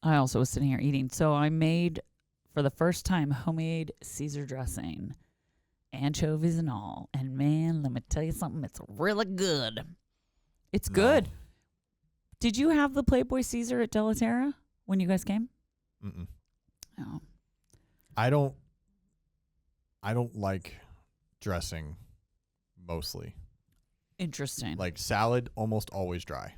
I also was sitting here eating. So I made, for the first time, homemade Caesar dressing. Anchovies and all. And man, let me tell you something. It's really good. It's good. Did you have the Playboy Caesar at De La Terra when you guys came? Mm-mm. Oh. I don't like dressing mostly. Interesting. Like salad, almost always dry.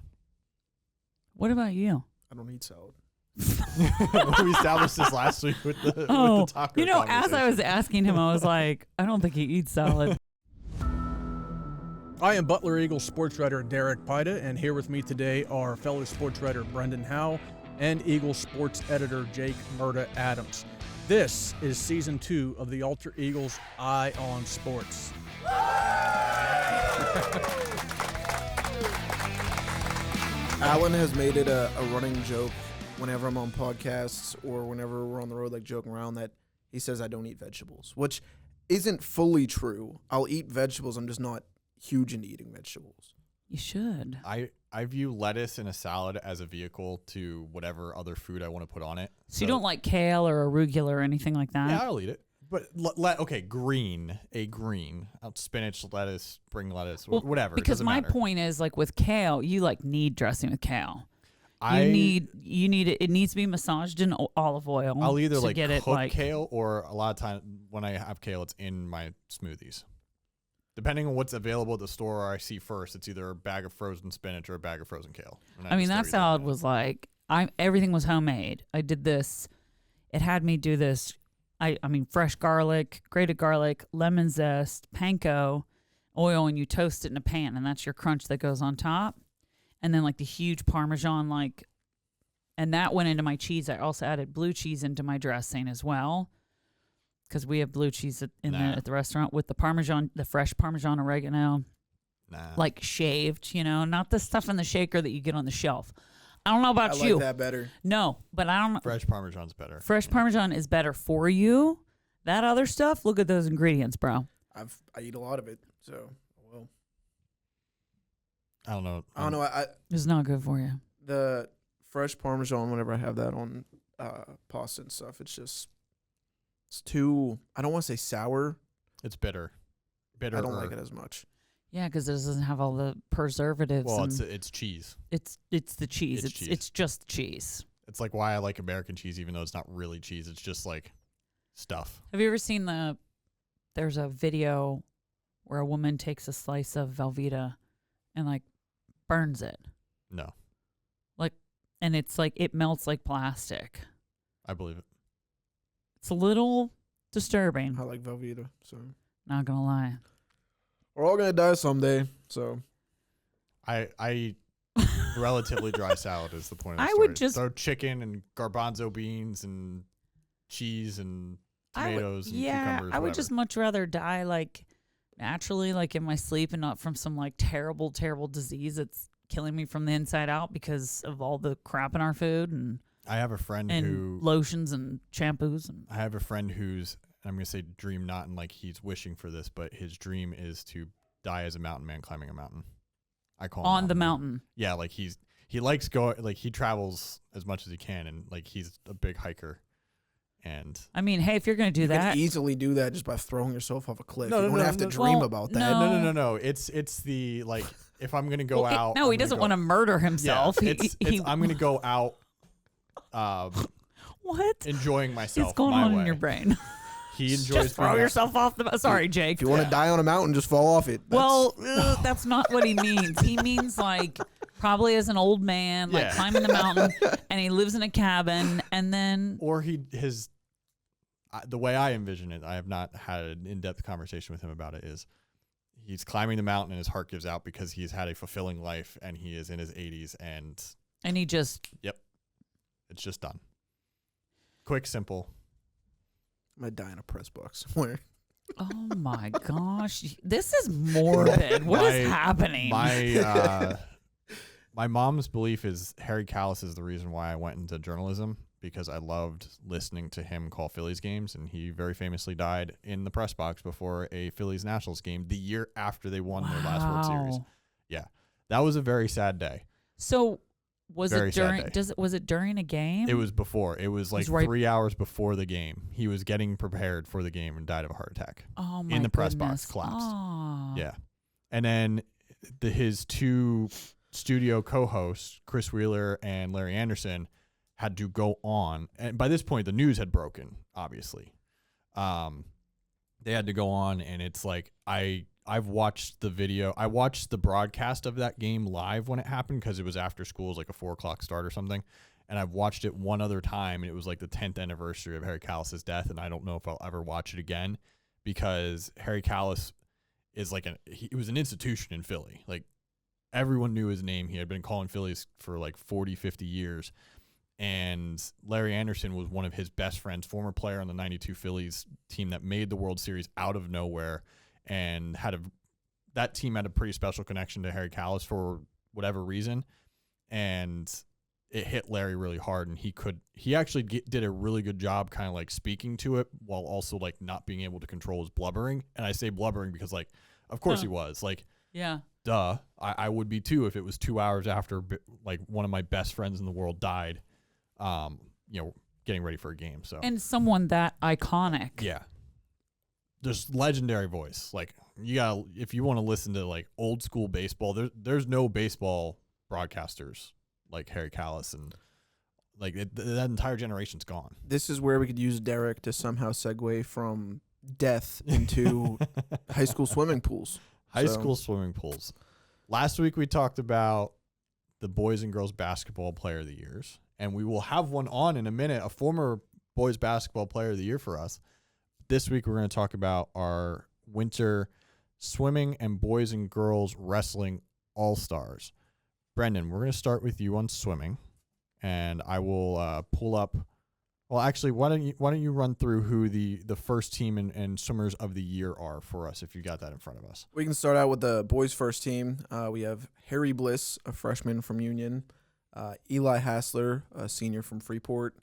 What about you? I don't eat salad. We established this last week with the taco you know, as I conversation. was asking him, I was like, I don't think he eats salad. I am Butler Eagle Sports writer Derek Pida, and here with me today are fellow sports writer Brendan Howe and Eagle Sports editor Jake Murda Adams. This is Season 2 of the Alter Eagles Eye on Sports. Alan has made it a running joke whenever I'm on podcasts or whenever we're on the road, like joking around, that he says I don't eat vegetables, which isn't fully true. I'll eat vegetables. I'm just not huge into eating vegetables. You should. I view lettuce in a salad as a vehicle to whatever other food I want to put on it. So you don't like kale or arugula or anything like that? Yeah, I'll eat it. But green, spinach, lettuce, spring lettuce, whatever. Because my point is, like with kale, you like need dressing with kale. You need it. It needs to be massaged in olive oil. I'll either like get cook kale, or a lot of times when I have kale, it's in my smoothies. Depending on what's available at the store or I see first, it's either a bag of frozen spinach or a bag of frozen kale. I mean, that salad was like, everything was homemade. I did this. It had me do this. I mean, fresh garlic, grated garlic, lemon zest, panko, oil, and you toast it in a pan, and that's your crunch that goes on top. And then like the huge Parmesan, and that went into my cheese. I also added blue cheese into my dressing as well, because we have blue cheese at the restaurant with the Parmesan, the fresh Parmesan oregano, like shaved, not the stuff in the shaker that you get on the shelf. I don't know about you. I like that better. No, but I don't. Fresh Parmesan's better. Fresh Parmesan is better for you. That other stuff, look at those ingredients, bro. I eat a lot of it, so well. I don't know. It's not good for you. The fresh Parmesan, whenever I have that on pasta and stuff, it's too, I don't want to say sour. It's bitter. I don't like it as much. Yeah, because it doesn't have all the preservatives. Well, it's cheese. It's the cheese. It's just cheese. It's like why I like American cheese, even though it's not really cheese. It's just like stuff. Have you ever seen there's a video where a woman takes a slice of Velveeta and like burns it? No. And it's like, it melts like plastic. I believe it. It's a little disturbing. I like Velveeta, so. Not gonna lie. We're all gonna die someday, so. I eat relatively dry salad is the point of the story. Would just throw chicken and garbanzo beans and cheese and tomatoes and cucumbers. I would just much rather die like naturally, like in my sleep, and not from some like terrible, terrible disease that's killing me from the inside out because of all the crap in our food and I have a friend who lotions and shampoos. And I have a friend who's, I'm going to say dream, not in like he's wishing for this, but his dream is to die as a mountain man climbing a mountain. I call him on the mountain. Yeah, like he likes going, like he travels as much as he can, and like he's a big hiker. And I mean, hey, if you're going to do that, you can easily do that just by throwing yourself off a cliff. You don't have to dream about that. No. It's the like if I'm going to go out. No, he doesn't want to murder himself. Yeah, I'm going to go out. What? Enjoying myself. What's going on in your brain? He enjoys just throw yourself off the. Sorry, Jake. If you want to die on a mountain, just fall off it. That's not what he means. He means like probably as an old man, like climbing the mountain, and he lives in a cabin, and then or the way I envision it, I have not had an in-depth conversation with him about it. Is he's climbing the mountain and his heart gives out because he's had a fulfilling life and he is in his 80s and he just it's just done. Quick, simple. I might die in a press box somewhere. Oh my gosh. This is morbid. What is happening? My mom's belief is Harry Callis is the reason why I went into journalism, because I loved listening to him call Phillies games, and he very famously died in the press box before a Phillies Nationals game the year after they won their last World Series. Yeah. That was a very sad day. So Was Very it sad during? day. Was it during a game? It was before. It was like right- 3 hours before the game. He was getting prepared for the game and died of a heart attack. Oh my in the press goodness. box, collapsed. Oh. Yeah. And then his two studio co-hosts, Chris Wheeler and Larry Anderson, had to go on. And by this point, the news had broken, obviously. They had to go on, and it's like I've watched the video. I watched the broadcast of that game live when it happened because it was after school. It was like a 4:00 start or something. And I've watched it one other time, and it was like the 10th anniversary of Harry Callis' death, and I don't know if I'll ever watch it again because Harry Callis is like he was an institution in Philly. Like, everyone knew his name. He had been calling Phillies for like 40, 50 years. And Larry Anderson was one of his best friends, former player on the 92 Phillies team that made the World Series out of nowhere, and that team had a pretty special connection to Harry Callis for whatever reason. And it hit Larry really hard, and he actually did a really good job kind of like speaking to it while also like not being able to control his blubbering. And I say blubbering because like, of course he was like, Yeah. duh, I would be too if it was 2 hours after like one of my best friends in the world died, getting ready for a game. So And someone that iconic. yeah, just legendary voice. Like if you want to listen to like old school baseball, there's no baseball broadcasters like Harry Callis, and like that entire generation's gone. This is where we could use Derek to somehow segue from death into high school swimming pools. High school swimming pools. Last week we talked about the boys and girls basketball player of the years, and we will have one on in a minute, a former boys basketball player of the year for us. This week we're going to talk about our winter swimming and boys and girls wrestling all-stars. Brendan, we're going to start with you on swimming, and I will pull up. Well, actually, why don't you run through who the first team and swimmers of the year are for us, if you got that in front of us. We can start out with the boys' first team. We have Harry Bliss, a freshman from Union, Eli Hassler, a senior from Freeport,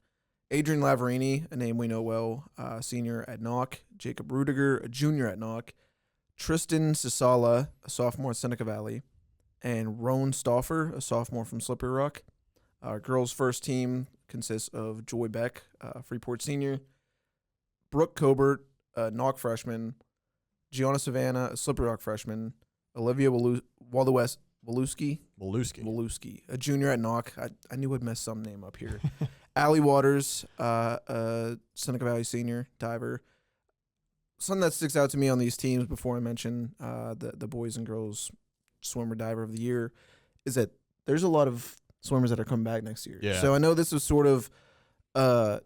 Adrian Lavarini, a name we know well, senior at Knock, Jacob Rudiger, a junior at Knock, Tristan Sisala, a sophomore at Seneca Valley, and Roan Stauffer, a sophomore from Slippery Rock. Our girls' first team consists of Joy Beck, Freeport senior, Brooke Cobert, a Knock freshman, Gianna Savannah, a Slippery Rock freshman, Olivia Waluski, a junior at Knock. I knew I'd mess some name up here. Allie Waters, a Seneca Valley senior diver. Something that sticks out to me on these teams before I mention the boys and girls swimmer diver of the year is that there's a lot of swimmers that are coming back next year. Yeah. So I know this was sort of a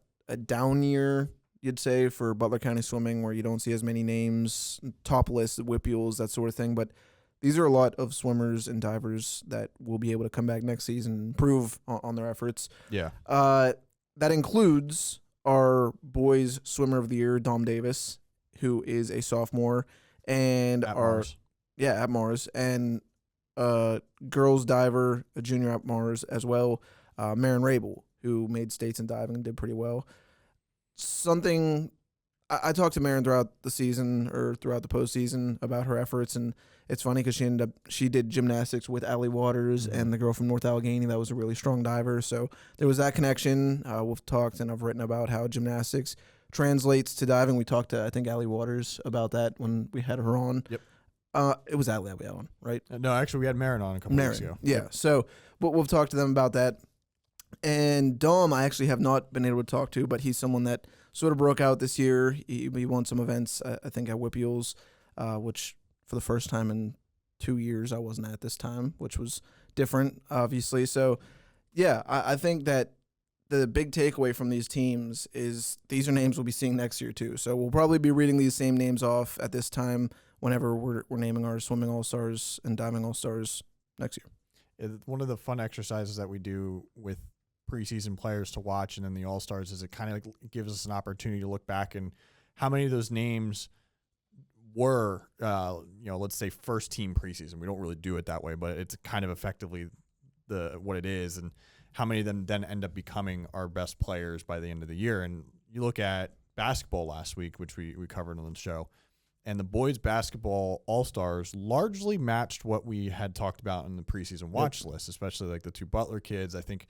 down year, you'd say, for Butler County swimming, where you don't see as many names, top lists, whippules, that sort of thing. But these are a lot of swimmers and divers that will be able to come back next season and improve on their efforts. Yeah. That includes our boys swimmer of the year, Dom Davis, who is a sophomore, and At Mars. at Mars, and girls diver, a junior at Mars as well, Marin Rabel, who made states in diving and did pretty well. Something I talked to Marin throughout the season or throughout the postseason about her efforts, and it's funny because she did gymnastics with Allie Waters and the girl from North Allegheny that was a really strong diver. So there was that connection. We've talked and I've written about how gymnastics translates to diving. We talked to, I think, Allie Waters about that when we had her on. Yep. It was Allie we had on, right? No, actually, we had Marin on a couple weeks ago. Yeah. So we'll talk to them about that. And Dom, I actually have not been able to talk to, but he's someone that sort of broke out this year. He won some events, I think, at Whippules, which for the first time in 2 years I wasn't at this time, which was different, obviously. So, yeah, I think that the big takeaway from these teams is these are names we'll be seeing next year too. So we'll probably be reading these same names off at this time whenever we're naming our swimming all-stars and diving all-stars next year. One of the fun exercises that we do with preseason players to watch and then the all-stars is it kind of like gives us an opportunity to look back and how many of those names were, let's say first team preseason. We don't really do it that way, but it's kind of effectively what it is, and how many of them then end up becoming our best players by the end of the year. And you look at basketball last week, which we covered on the show, And the boys basketball all-stars largely matched what we had talked about in the preseason watch list, especially like the two Butler kids. I think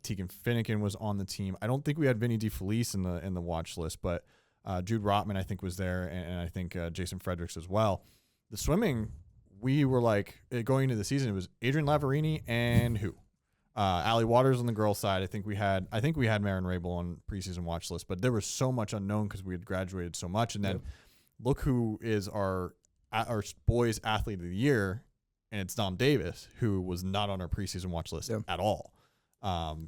Tegan Finnegan was on the team. I don't think we had Vinny DeFelice in the watch list, but Jude Rotman I think was there, and I think Jason Fredericks as well. The swimming, we were like going into the season, it was Adrian Lavarini and who? Allie Waters on the girls' side. I think we had Marin Rabel on preseason watch list, but there was so much unknown because we had graduated so much, and then. Look who is our boys athlete of the year, and it's Dom Davis, who was not on our preseason watch list at all.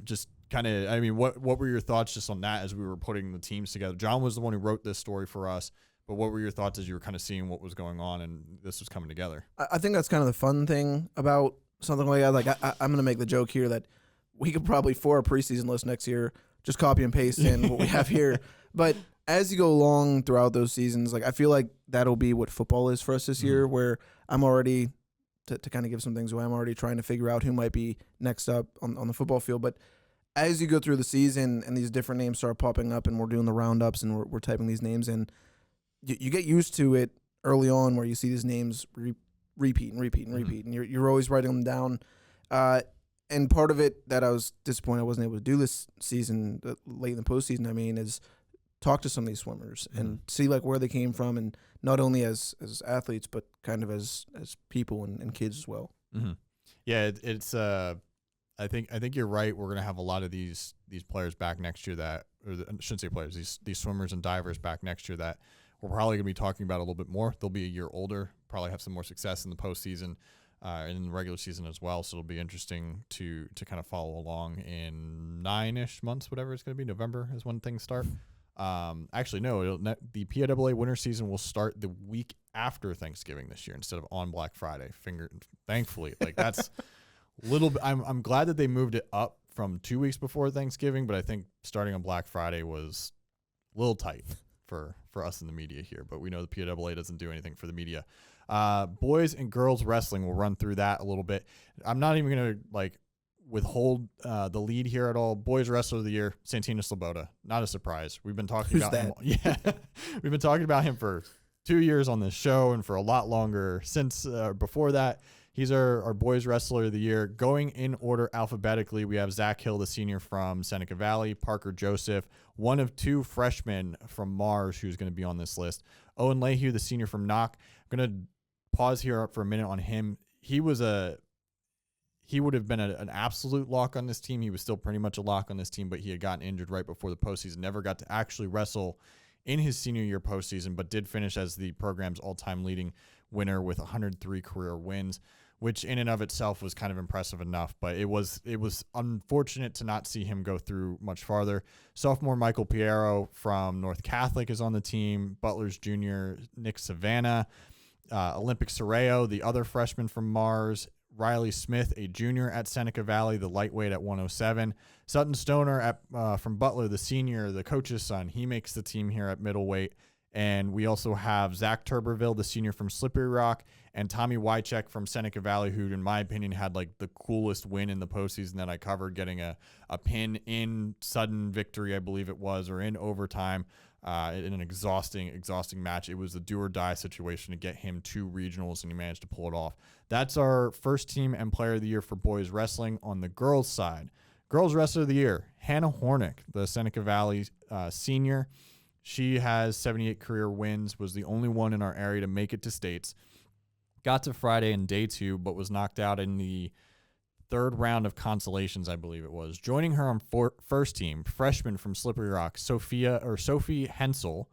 Just kind of, I mean, what were your thoughts just on that as we were putting the teams together? John was the one who wrote this story for us, but what were your thoughts as you were kind of seeing what was going on and this was coming together? I think that's kind of the fun thing about something like that. Like I'm going to make the joke here that we could probably, for our preseason list next year, just copy and paste in what we have here. But as you go along throughout those seasons, like I feel like that'll be what football is for us this year, where I'm already, to kind of give some things away, I'm already trying to figure out who might be next up on the football field. But as you go through the season and these different names start popping up and we're doing the roundups and we're typing these names in, you get used to it early on where you see these names repeat. And you're always writing them down. And part of it that I was disappointed I wasn't able to do this season, late in the postseason, I mean, is talk to some of these swimmers and see like where they came from, and not only as athletes but kind of as people and kids as well. Yeah, it's I think you're right. We're gonna have a lot of these players back next year I shouldn't say players, these swimmers and divers back next year that we're probably gonna be talking about a little bit more. They'll be a year older, probably have some more success in the postseason and in the regular season as well. So it'll be interesting to kind of follow along in 9-ish months, whatever it's gonna be. November is when things start. Actually, no, the PIAA winter season will start the week after Thanksgiving this year instead of on Black Friday. Thankfully, like that's a little bit. I'm glad that they moved it up from 2 weeks before Thanksgiving, but I think starting on Black Friday was a little tight for us in the media here. But we know the PIAA doesn't do anything for the media. Boys and girls wrestling, we'll run through that a little bit. I'm not even gonna withhold the lead here at all. Boys Wrestler of the Year, Santino Sloboda. Not a surprise. We've been talking about him. Yeah, we've been talking about him for 2 years on this show and for a lot longer since before that. He's our Boys Wrestler of the Year. Going in order alphabetically, we have Zach Hill, the senior from Seneca Valley, Parker Joseph, one of two freshmen from Mars who's going to be on this list, Owen Lehue, the senior from Knock. I'm going to pause here for a minute on him. He would have been an absolute lock on this team. He was still pretty much a lock on this team, but he had gotten injured right before the postseason, never got to actually wrestle in his senior year postseason, but did finish as the program's all-time leading winner with 103 career wins, which in and of itself was kind of impressive enough, but it was unfortunate to not see him go through much farther. Sophomore Michael Piero from North Catholic is on the team. Butler's junior Nick Savannah, Olympic Sorreo, the other freshman from Mars, Riley Smith, a junior at Seneca Valley, the lightweight at 107. Sutton Stoner from Butler, the senior, the coach's son. He makes the team here at middleweight. And we also have Zach Turberville, the senior from Slippery Rock, and Tommy Wycheck from Seneca Valley, who, in my opinion, had like the coolest win in the postseason that I covered, getting a pin in sudden victory, I believe it was, or in overtime. In an exhausting match. It was a do or die situation to get him 2 regionals, and he managed to pull it off. That's our first team and player of the year for boys wrestling. On the girls side, girls wrestler of the year, Hannah Hornick, the Seneca Valley senior. She has 78 career wins, was the only one in our area to make it to states. Got to Friday in day 2, but was knocked out in the 3rd round of consolations, I believe it was. Joining her on first team, freshman from Slippery Rock, Sophie Hensel.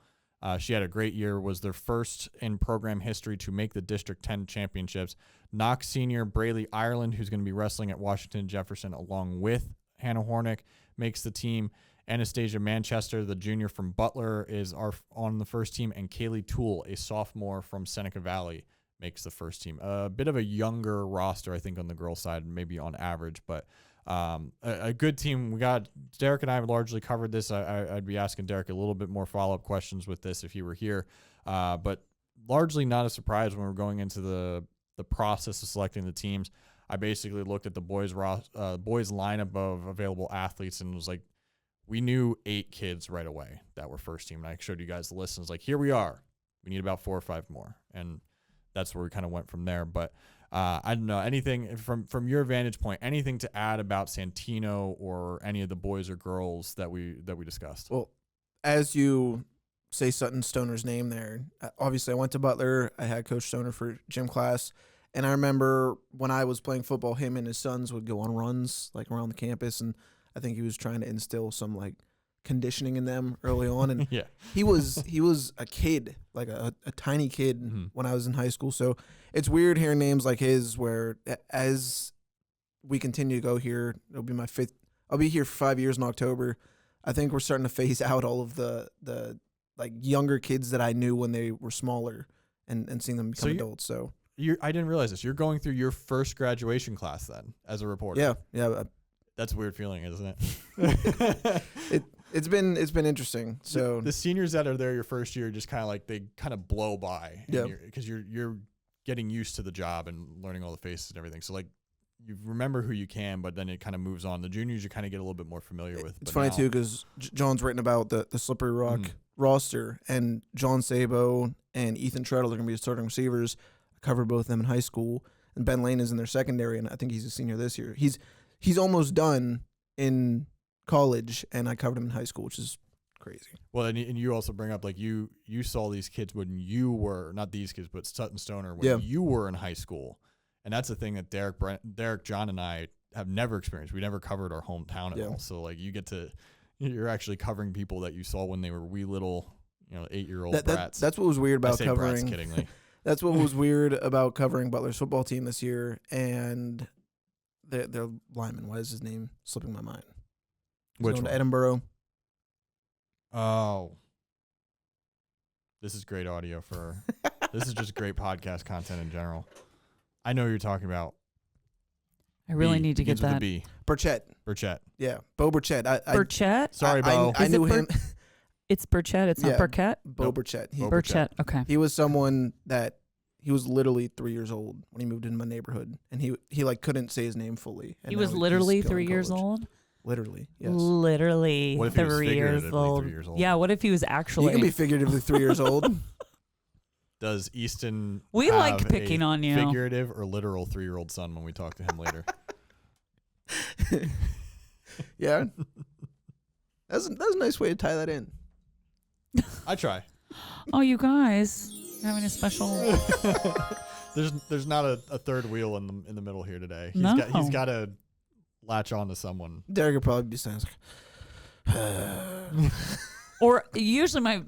She had a great year, was their first in program history to make the District 10 championships. Knox senior Braylee Ireland, who's going to be wrestling at Washington Jefferson along with Hannah Hornick, makes the team. Anastasia Manchester, the junior from Butler, is on the first team, and Kaylee Toole, a sophomore from Seneca Valley, makes the first team. A bit of a younger roster, I think, on the girls' side, maybe on average, but a good team. We got Derek and I have largely covered this. I'd be asking Derek a little bit more follow-up questions with this if he were here, but largely not a surprise when we're going into the process of selecting the teams. I basically looked at the boys lineup of available athletes and was like, we knew 8 kids right away that were first team. And I showed you guys the list and was like, here we are. We need about 4 or 5 more. And that's where we kind of went from there. But I don't know, anything from your vantage point, anything to add about Santino or any of the boys or girls that we discussed? Well, as you say Sutton Stoner's name there, obviously I went to Butler. I had Coach Stoner for gym class. And I remember when I was playing football, him and his sons would go on runs like around the campus. And I think he was trying to instill some like conditioning in them early on. And Yeah. he was a kid, like a tiny kid when I was in high school. So it's weird hearing names like his where as we continue to go here, it'll be my 5th. I'll be here for 5 years in October. I think we're starting to phase out all of the like younger kids that I knew when they were smaller and seeing them become adults. So I didn't realize this. You're going through your first graduation class then as a reporter. Yeah. That's a weird feeling, isn't it? It's been interesting. So the seniors that are there your first year just kind of like they kind of blow by. Yeah. Because you're getting used to the job and learning all the faces and everything. So like you remember who you can, but then it kind of moves on. The juniors you kind of get a little bit more familiar with. It's funny too because John's written about the Slippery Rock roster, and John Sabo and Ethan Treadle are going to be starting receivers. I covered both of them in high school, and Ben Lane is in their secondary, and I think he's a senior this year. He's almost done in college, and I covered him in high school, which is crazy. Well, and you also bring up like you saw these kids when you were not these kids, but Sutton Stoner when you were in high school. And that's the thing that Derek, John, and I have never experienced. We never covered our hometown at all. So like you're actually covering people that you saw when they were wee little, 8-year-old brats. That's what was weird about brats covering. kiddingly. That's what was weird about covering Butler's football team this year and their lineman. Why is his name slipping my mind? Which going one? to Edinburgh. Oh, this is great audio for. This is just great podcast content in general. I know who you're talking about. I really need to get that. B. Burchett. Yeah, Bo Burchett. Burchett? Sorry, Bo. I knew him. It's Burchett. It's not Burkett? Bo Burchett. Burchett. Okay. He was someone that he was literally 3 years old when he moved into my neighborhood, and he like couldn't say his name fully. And he was literally 3 years old? Literally, yes. Literally what if he was 3 years old? 3 years old? Yeah, what if he was actually... He can be figuratively 3 years old. Does Easton we have like picking a on you. Figurative or literal 3-year-old son when we talk to him later? Yeah. That's a nice way to tie that in. I try. Oh, you guys having a special... There's not a third wheel in the middle here today. He's got to latch on to someone. Derek would probably be saying, or usually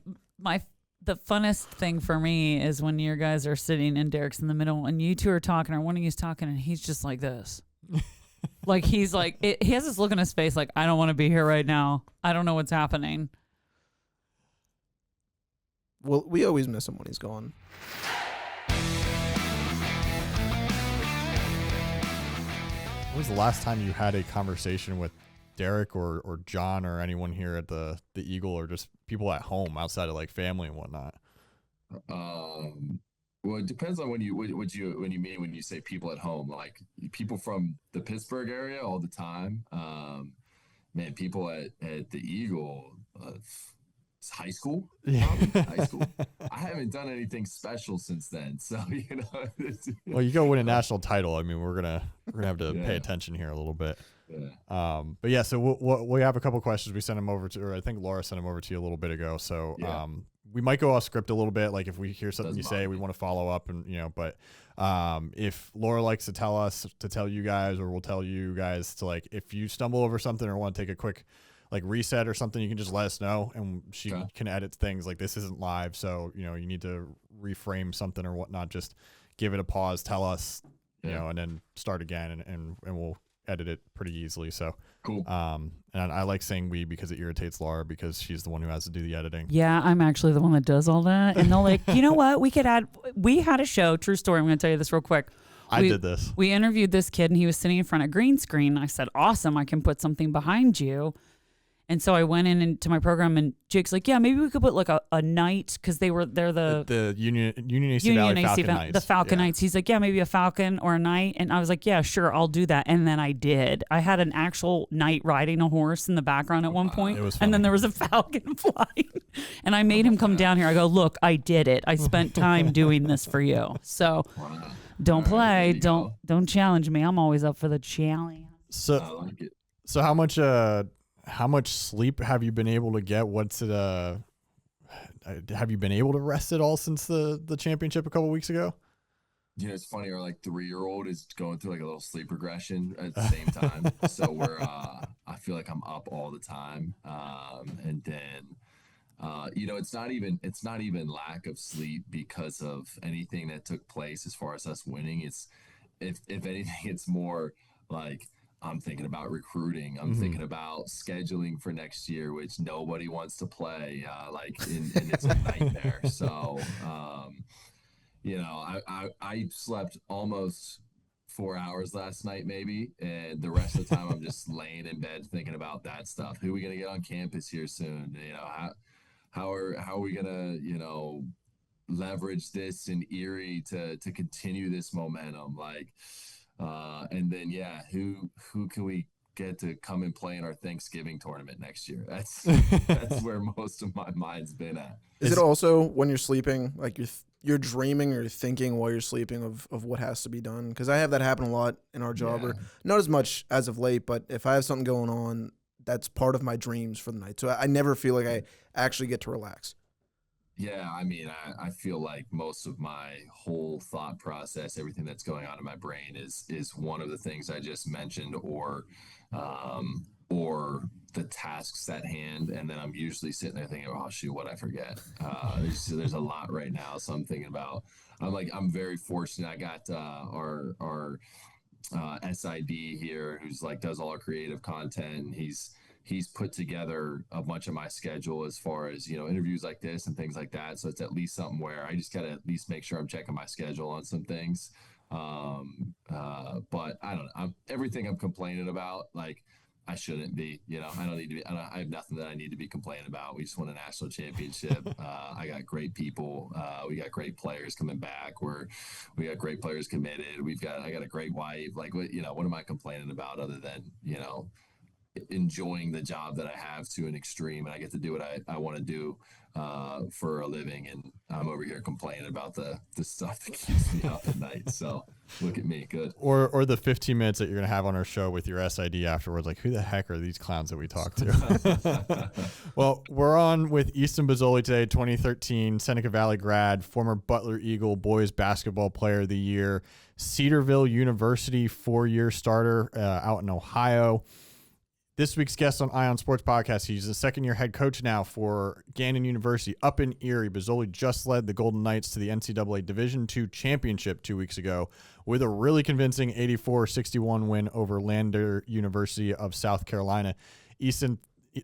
the funnest thing for me is when you guys are sitting and Derek's in the middle and you two are talking or one of you's talking and he's just like this. Like he's like, he has this look on his face like, I don't want to be here right now. I don't know what's happening. Well, we always miss him when he's gone. When was the last time you had a conversation with Derek or John or anyone here at the Eagle or just people at home outside of like family and whatnot? Well, it depends on what you mean when you say people at home, like people from the Pittsburgh area all the time. Man, people at the Eagle, high school. Yeah. High school. I haven't done anything special since then, so Well, you go win a national title. I mean, we're gonna have to pay attention here a little bit. Yeah. But yeah, so we have a couple questions we sent them over to, or I think Laura sent them over to you a little bit ago. So we might go off script a little bit. Like if we hear something you say, we want to follow up, and but if Laura likes to tell us to tell you guys, or we'll tell you guys to like if you stumble over something or want to take a quick like reset or something, you can just let us know, and she can edit things. Like this isn't live, so you need to reframe something or whatnot. Just give it a pause, tell us, and then start again, and we'll edit it pretty easily. So cool. And I like saying we because it irritates Laura because she's the one who has to do the editing. Yeah, I'm actually the one that does all that. And they're like, you know what? We had a show, true story. I'm going to tell you this real quick. I did this. We interviewed this kid and he was sitting in front of green screen. I said, awesome. I can put something behind you. And so I went into my program, and Jake's like, yeah, maybe we could put like a night, because they're the Union AC Valley Falcon Knights. The Falcon Knights. He's like, yeah, maybe a Falcon or a Knight. And I was like, yeah, sure, I'll do that. And then I did. I had an actual Knight riding a horse in the background at one point. It was funny. And then there was a Falcon flying. And I made him come down here. I go, look, I did it. I spent time doing this for you. So don't play. Don't challenge me. I'm always up for the challenge. So, I like it. So how much sleep have you been able to get? What's it? Have you been able to rest at all since the championship a couple weeks ago? You know, it's funny. Our like 3-year-old is going through like a little sleep regression at the same time. So we're, I feel like I'm up all the time. And then, you know, it's not even lack of sleep because of anything that took place as far as us winning. It's, if anything, it's more like, I'm thinking about recruiting. I'm thinking about scheduling for next year, which nobody wants to play. And it's a nightmare. So, you know, I slept almost 4 hours last night, maybe, and the rest of the time I'm just laying in bed thinking about that stuff. Who are we gonna get on campus here soon? You know, how are we gonna, you know, leverage this in Erie to continue this momentum? Like. And then, yeah, who can we get to come and play in our Thanksgiving tournament next year? That's where most of my mind's been at. Is it also when you're sleeping, like you're dreaming or thinking while you're sleeping of what has to be done? Because I have that happen a lot in our job, or not as much as of late, but if I have something going on, that's part of my dreams for the night. So I never feel like I actually get to relax. Yeah, I mean, I feel like most of my whole thought process, everything that's going on in my brain is one of the things I just mentioned, or the tasks at hand, and then I'm usually sitting there thinking, oh shoot, what I forget. There's a lot right now, so I'm thinking about. I'm very fortunate. I got our SID here, who's like does all our creative content. He's put together a bunch of my schedule as far as, you know, interviews like this and things like that. So it's at least something where I just got to at least make sure I'm checking my schedule on some things. But I don't know. Everything I'm complaining about, like, I shouldn't be, you know, I don't need to be, I have nothing that I need to be complaining about. We just won a national championship. I got great people. We got great players coming back. We got great players committed. I got a great wife. Like, what am I complaining about other than, you know, enjoying the job that I have to an extreme, and I get to do what I want to do for a living, and I'm over here complaining about the stuff that keeps me up at night. So look at me, good. Or the 15 minutes that you're gonna have on our show with your SID afterwards, like, who the heck are these clowns that we talk to? Well, we're on with Easton Bazzoli today, 2013 Seneca Valley grad, former Butler Eagle boys basketball player of the year, Cedarville University 4-year starter out in Ohio. This week's guest on Ion Sports Podcast, he's a second-year head coach now for Gannon University up in Erie. Bazzoli just led the Golden Knights to the NCAA Division II championship 2 weeks ago with a really convincing 84-61 win over Lander University of South Carolina. Easton,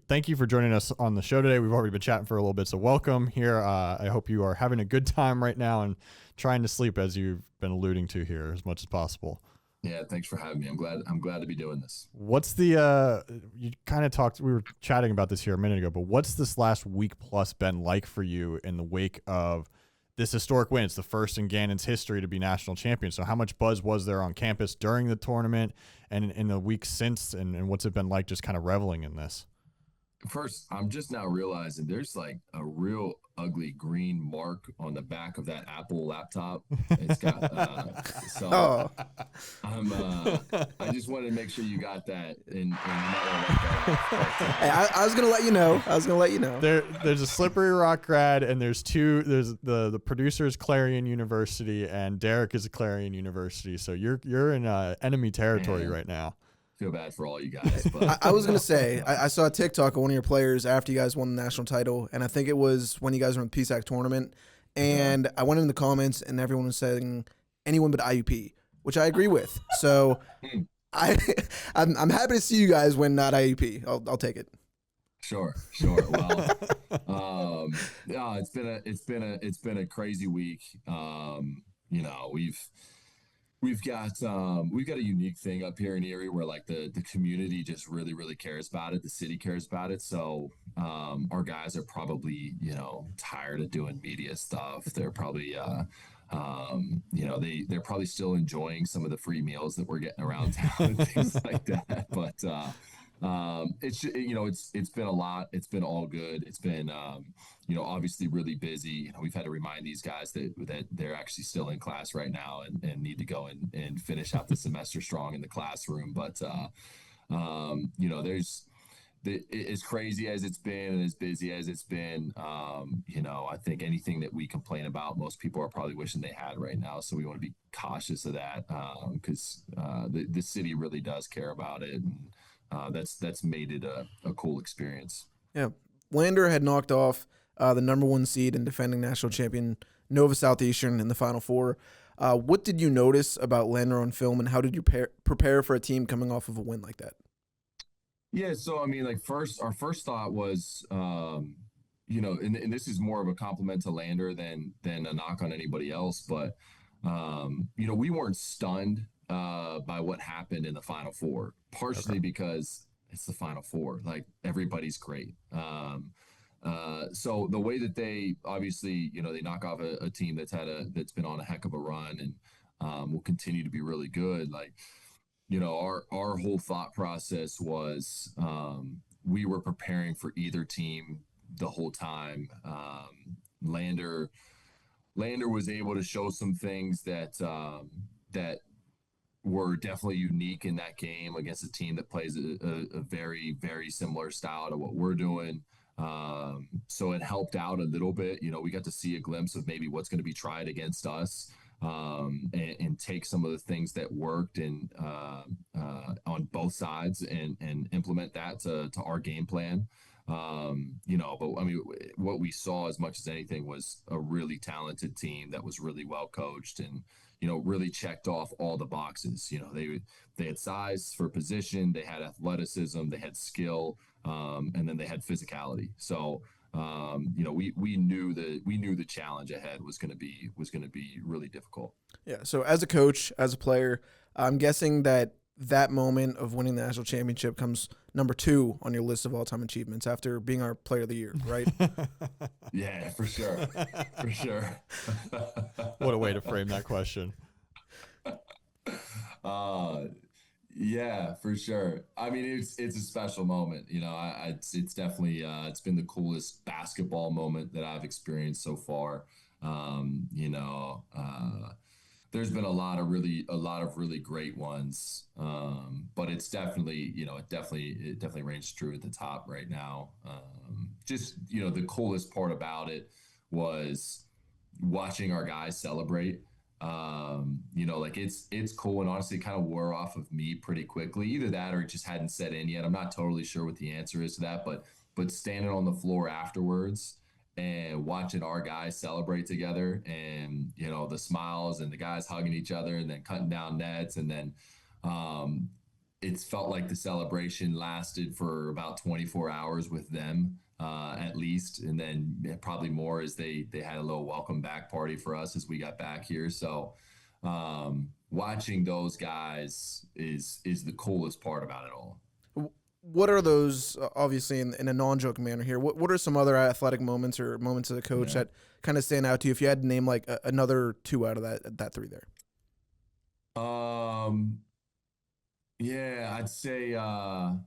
thank you for joining us on the show today. We've already been chatting for a little bit, so welcome here. I hope you are having a good time right now and trying to sleep, as you've been alluding to here, as much as possible. Yeah, thanks for having me. I'm glad to be doing this. What's the you kind of talked, we were chatting about this here a minute ago, but what's this last week plus been like for you in the wake of this historic win? It's the first in Gannon's history to be national champion. So how much buzz was there on campus during the tournament and in the weeks since, and what's it been like just kind of reveling in this? First, I'm just now realizing there's like a real ugly green mark on the back of that Apple laptop. It's got I just wanted to make sure you got that and Hey, I was gonna let you know. There's a Slippery Rock grad, and there's the producer is Clarion University, and Derek is a Clarion University. So you're in enemy territory right now. Feel bad for all you guys. But I was going to say, I saw a TikTok of one of your players after you guys won the national title, and I think it was when you guys were in the PSAC tournament, and I went in the comments, and everyone was saying anyone but IUP, which I agree with. So I'm happy to see you guys win not IUP. I'll take it. Sure. Well, it's been a crazy week. You know, we've got a unique thing up here in Erie where like the community just really cares about it. The city cares about it. So our guys are probably, tired of doing media stuff. They're probably they're probably still enjoying some of the free meals that we're getting around town and things like that. But it's been a lot. It's been all good. It's been obviously really busy. We've had to remind these guys that they're actually still in class right now and need to go and finish out the semester strong in the classroom. But there's as crazy as it's been and as busy as it's been, I think anything that we complain about, most people are probably wishing they had right now. So we want to be cautious of that because the city really does care about it. And that's made it a cool experience. Yeah. Lander had knocked off the number 1 seed and defending national champion Nova Southeastern in the Final Four. What did you notice about Lander on film, and how did you prepare for a team coming off of a win like that? Yeah, so I mean, like our first thought was, and this is more of a compliment to Lander than a knock on anybody else, but we weren't stunned by what happened in the Final Four, partially because it's the Final Four. Like everybody's great. So the way that they obviously, they knock off a team that's been on a heck of a run and will continue to be really good. Like, our whole thought process was we were preparing for either team the whole time. Lander was able to show some things that were definitely unique in that game against a team that plays a very, very similar style to what we're doing. So it helped out a little bit. We got to see a glimpse of maybe what's going to be tried against us. And take some of the things that worked and on both sides and implement that to our game plan. But I mean, what we saw as much as anything was a really talented team that was really well coached and, really checked off all the boxes. They had size for position, they had athleticism, they had skill, and then they had physicality. So, we knew the challenge ahead was going to be really difficult. Yeah. So as a coach, as a player, I'm guessing that moment of winning the national championship comes number 2 on your list of all-time achievements after being our player of the year, right? Yeah, for sure. For sure. What a way to frame that question. Yeah, for sure. I mean, it's a special moment. It's definitely it's been the coolest basketball moment that I've experienced so far. There's been a lot of really great ones, but it's definitely it definitely reigns true at the top right now. Just the coolest part about it was watching our guys celebrate. Like it's cool, and honestly it kind of wore off of me pretty quickly. Either that or it just hadn't set in yet. I'm not totally sure what the answer is to that, but standing on the floor afterwards and watching our guys celebrate together and the smiles and the guys hugging each other and then cutting down nets, and then it's felt like the celebration lasted for about 24 hours with them at least, and then probably more as they had a little welcome back party for us as we got back here. So watching those guys is the coolest part about it all. What are those, obviously in a non-joking manner here, what are some other athletic moments or moments as a coach that kind of stand out to you if you had to name like another 2 out of that 3 there? Yeah, I'd say our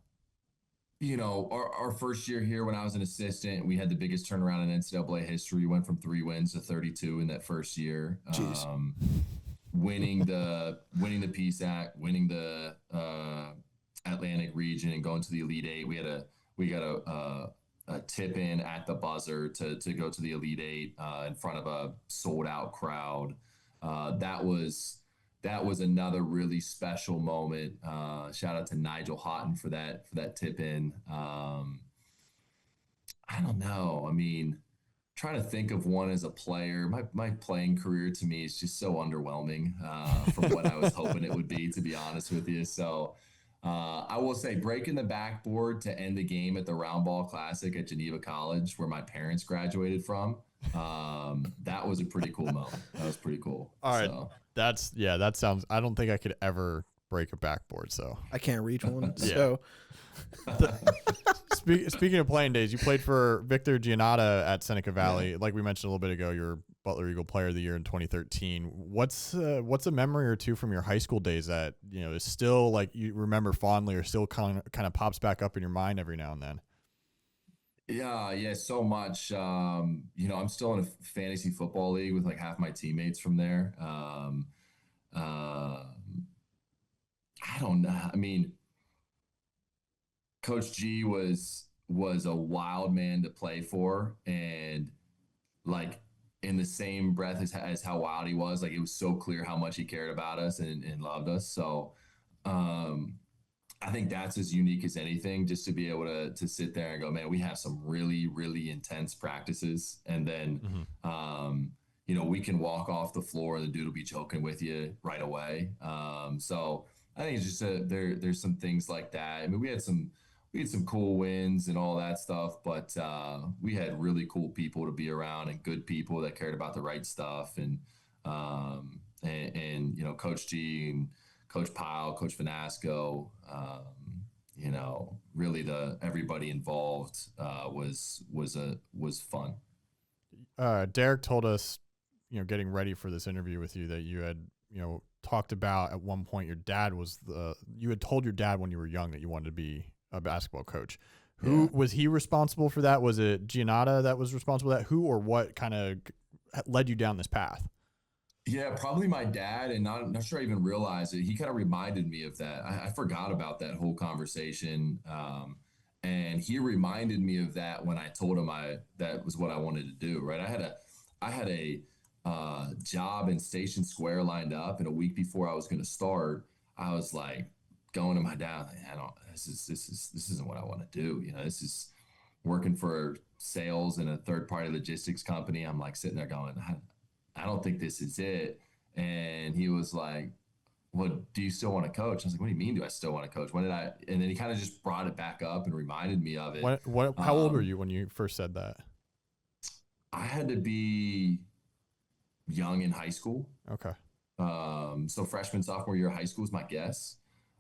first year here when I was an assistant, we had the biggest turnaround in NCAA history. We went from 3 wins to 32 in that first year. Jeez. Winning the PSAC, winning the Atlantic region and going to the Elite Eight. We got a tip in at the buzzer to go to the Elite Eight in front of a sold out crowd. That was another really special moment. Shout out to Nigel Houghton for that tip in. I don't know. I mean, trying to think of one as a player. My playing career to me is just so underwhelming from what I was hoping it would be, to be honest with you. So I will say breaking the backboard to end the game at the Round Ball Classic at Geneva College, where my parents graduated from. That was a pretty cool moment. That was pretty cool. All right. So. That sounds, I don't think I could ever break a backboard. So I can't reach one. Yeah. So speaking of playing days, you played for Victor Giannotta at Seneca Valley. Yeah. Like we mentioned a little bit ago, you're Butler Eagle Player of the Year in 2013. What's a memory or two from your high school days that, is still like you remember fondly or still kind of pops back up in your mind every now and then? Yeah, so much. I'm still in a fantasy football league with like half my teammates from there. I don't know. I mean, Coach G was a wild man to play for, and like in the same breath as how wild he was, like it was so clear how much he cared about us and loved us. So I think that's as unique as anything, just to be able to sit there and go, man, we have some really, really intense practices. And then, we can walk off the floor and the dude will be joking with you right away. So I think it's just there's some things like that. I mean, we had some cool wins and all that stuff, but we had really cool people to be around and good people that cared about the right stuff. And Coach G and Coach Pyle, Coach Finasco, really everybody involved was fun. Derek told us, getting ready for this interview with you, that you had, talked about at one point you had told your dad when you were young that you wanted to be a basketball coach. Who was he responsible for that? Was it Giannotta that was responsible for that? Who or what kind of led you down this path? Yeah, probably my dad, and not sure I even realized it. He kind of reminded me of that. I forgot about that whole conversation, and he reminded me of that when I told him that was what I wanted to do. Right, I had a job in Station Square lined up, and a week before I was going to start, I was like going to my dad, like, this isn't what I want to do. This is working for sales in a third-party logistics company. I'm like sitting there going, I don't think this is it. And he was like, well, do you still want to coach? I was like, what do you mean, do I still want to coach? And then he kind of just brought it back up and reminded me of it. How old were you when you first said that? I had to be young in high school. Okay. So freshman, sophomore year of high school is my guess.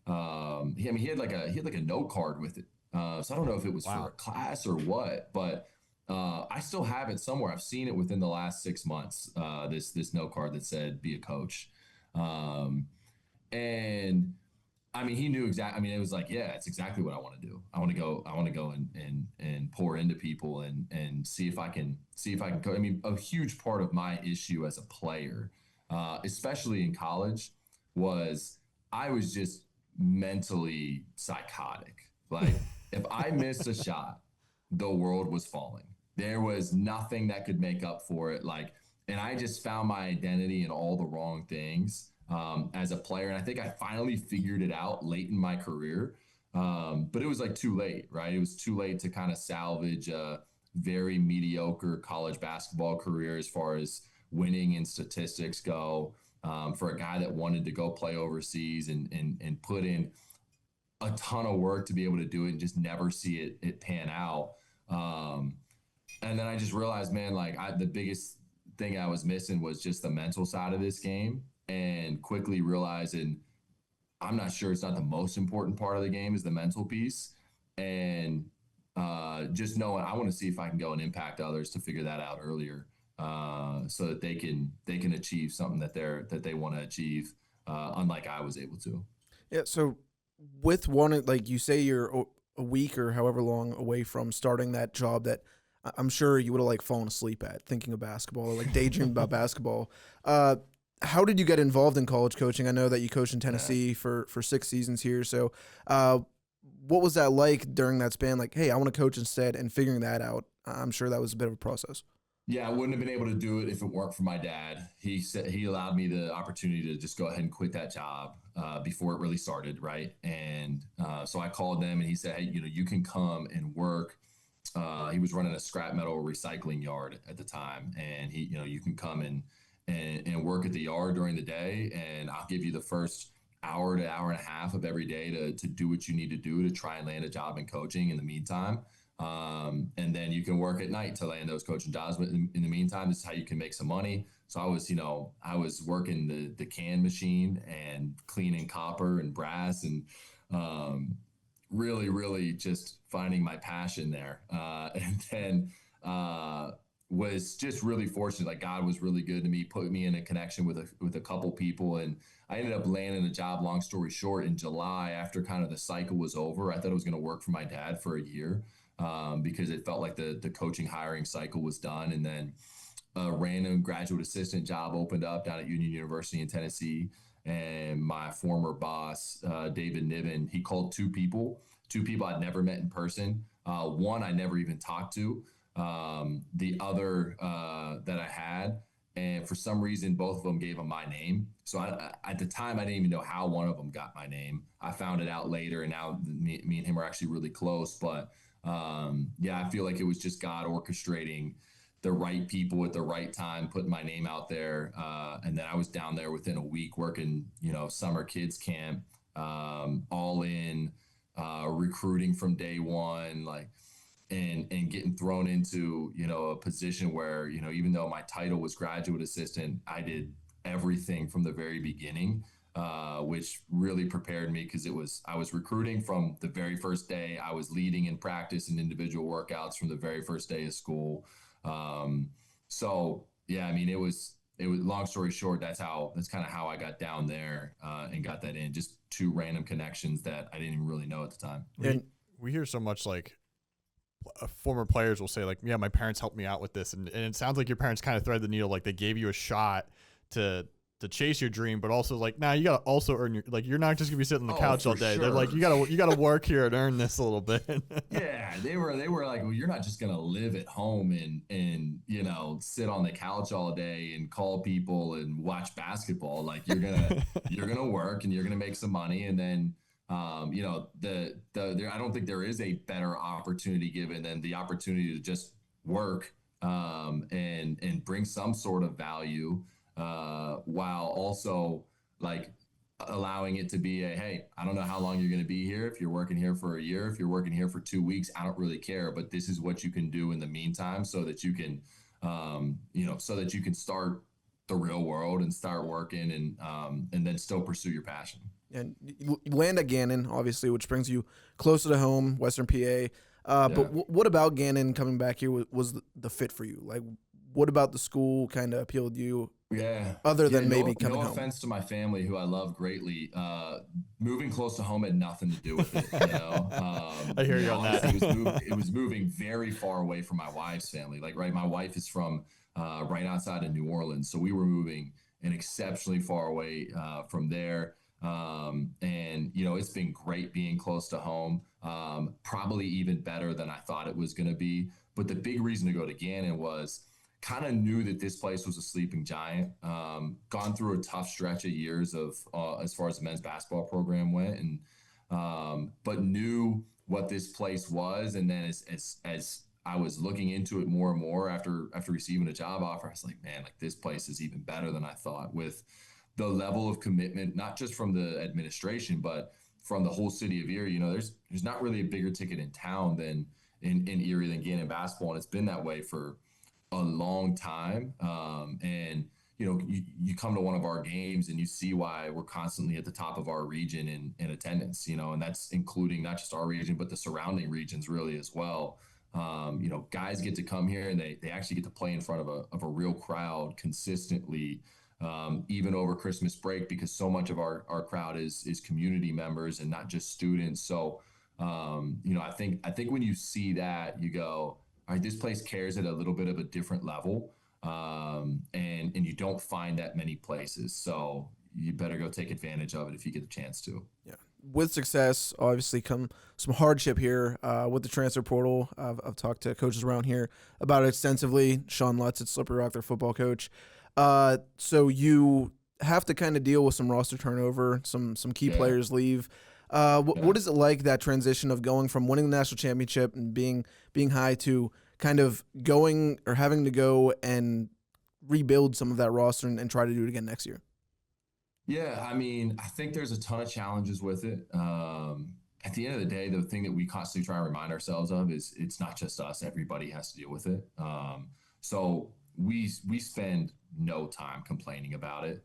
He had like a note card with it. So I don't know if it was for a class or what, but I still have it somewhere. I've seen it within the last 6 months. This note card that said "Be a coach," and I mean, he knew exactly. I mean, it was like, yeah, it's exactly what I want to do. I want to go and pour into people and see if I can coach. I mean, a huge part of my issue as a player, especially in college, was I was just mentally psychotic. Like if I missed a shot, the world was falling. There was nothing that could make up for it. And I just found my identity in all the wrong things as a player. And I think I finally figured it out late in my career. But it was like too late, right? It was too late to kind of salvage a very mediocre college basketball career as far as winning and statistics go, for a guy that wanted to go play overseas and put in a ton of work to be able to do it and just never see it pan out. And then I just realized, man, the biggest thing I was missing was just the mental side of this game, and quickly realizing I'm not sure it's not the most important part of the game is the mental piece. And just knowing I want to see if I can go and impact others to figure that out earlier, so that they can achieve something that they want to achieve, unlike I was able to. Yeah. So with one, like you say, you're a week or however long away from starting that job that I'm sure you would have fallen asleep at thinking of basketball or daydreaming about basketball. How did you get involved in college coaching? I know that you coached in Tennessee for 6 seasons here. So what was that like during that span? Hey, I want to coach instead, and figuring that out. I'm sure that was a bit of a process. Yeah, I wouldn't have been able to do it if it weren't for my dad. He said he allowed me the opportunity to just go ahead and quit that job before it really started, right? And so I called them, and he said, hey, you can come and work. He was running a scrap metal recycling yard at the time, and you can come and work at the yard during the day, and I'll give you the first hour to hour and a half of every day to do what you need to do to try and land a job in coaching in the meantime. And then you you can work at night to land those coaching jobs. But in the meantime, this is how you can make some money. So I was working the can machine and cleaning copper and brass and really, really just finding my passion there. And then was just really fortunate. Like God was really good to me, put me in a connection with a couple people. And I ended up landing a job, long story short, in July after kind of the cycle was over. I thought I was going to work for my dad for a year because it felt like the coaching hiring cycle was done. And then a random graduate assistant job opened up down at Union University in Tennessee. And my former boss, David Niven, he called two people I'd never met in person. One I never even talked to. The other that I had. And for some reason, both of them gave him my name. So at the time, I didn't even know how one of them got my name. I found it out later, and now me and him are actually really close. But I feel like it was just God orchestrating the right people at the right time, putting my name out there. And then I was down there within a week working, summer kids camp, all in, recruiting from day one, and getting thrown into, a position where, even though my title was graduate assistant, I did everything from the very beginning, which really prepared me because I was recruiting from the very first day. I was leading in practice and individual workouts from the very first day of school. It was long story short, that's kind of how I got down there, and got that in. Just two random connections that I didn't even really know at the time. We hear so much former players will say yeah, my parents helped me out with this. And it sounds like your parents kind of thread the needle. Like they gave you a shot to chase your dream, but also nah, you got to also earn your, you're not just gonna be sitting on the couch all day. Sure. They're like, you gotta work here and earn this a little bit. Yeah. They were like, well, you're not just going to live at home and, sit on the couch all day and call people and watch basketball. Like you're going to work and you're going to make some money. And then, I don't think there is a better opportunity given than the opportunity to just work, and bring some sort of value, while also allowing it to be hey, I don't know how long you're going to be here. If you're working here for a year, if you're working here for 2 weeks, I don't really care, but this is what you can do in the meantime so that you can, start the real world and start working and then still pursue your passion. And you land at Gannon, obviously, which brings you closer to home, Western PA. But what about Gannon coming back here was the fit for you? What about the school kind of appealed to you? Yeah. Other than maybe coming home. No offense to my family, who I love greatly. Moving close to home had nothing to do with it. I hear you on that. It was moving very far away from my wife's family. My wife is from right outside of New Orleans, so we were moving an exceptionally far away from there. It's been great being close to home. Probably even better than I thought it was going to be. But the big reason to go to Gannon was kind of knew that this place was a sleeping giant. Gone through a tough stretch of years of as far as the men's basketball program went, and but knew what this place was. And then as I was looking into it more and more after receiving a job offer, I was like, man, this place is even better than I thought, with the level of commitment, not just from the administration, but from the whole city of Erie. There's not really a bigger ticket in town than in Erie than Gannon basketball. And it's been that way for a long time. You come to one of our games and you see why we're constantly at the top of our region in attendance, and that's including not just our region, but the surrounding regions really as well. Guys get to come here and they actually get to play in front of a real crowd consistently, even over Christmas break, because so much of our crowd is community members and not just students. So, I think when you see that, you go, all right, this place cares at a little bit of a different level. And you don't find that many places. So you better go take advantage of it if you get a chance to. Yeah. With success, obviously come some hardship here with the transfer portal. I've talked to coaches around here about it extensively. Sean Lutz at Slippery Rock, their football coach. So you have to kind of deal with some roster turnover, some key players leave. What is it like, that transition of going from winning the national championship and being high to kind of going or having to go and rebuild some of that roster and try to do it again next year? Yeah, I think there's a ton of challenges with it. at the end of the day, the thing that we constantly try and remind ourselves of is it's not just us. Everybody has to deal with it. So we spend no time complaining about it.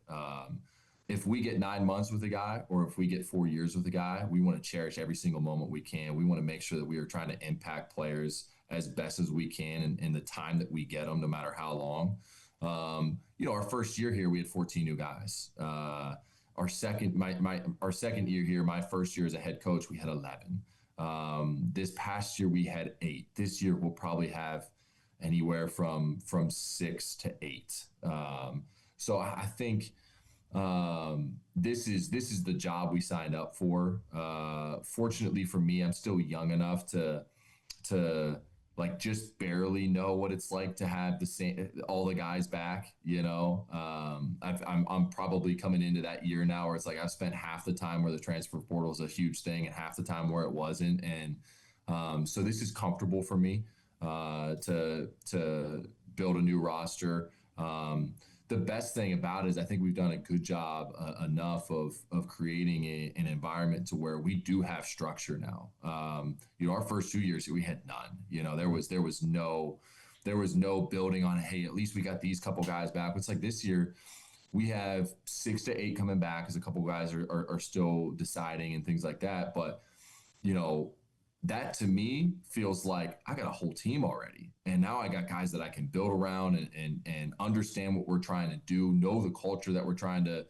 If we get 9 months with a guy, or if we get 4 years with a guy, we want to cherish every single moment we can. We want to make sure that we are trying to impact players as best as we can in the time that we get them, no matter how long. Our first year here, we had 14 new guys. Our second year here, my first year as a head coach, we had 11. This past year we had 8. This year we'll probably have anywhere from 6 to 8. So I think this is the job we signed up for. Fortunately for me, I'm still young enough to like just barely know what it's like to have all the guys back. I'm probably coming into that year now where it's like I've spent half the time where the transfer portal is a huge thing and half the time where it wasn't. And so this is comfortable for me to build a new roster. The best thing about it is I think we've done a good job enough of creating an environment to where we do have structure now. Our first 2 years we had none. There was no building on, hey, at least we got these couple guys back. It's like this year we have 6 to 8 coming back as a couple guys are still deciding and things like that. But that to me feels like I got a whole team already. And now I got guys that I can build around and understand what we're trying to do, know the culture that we're trying to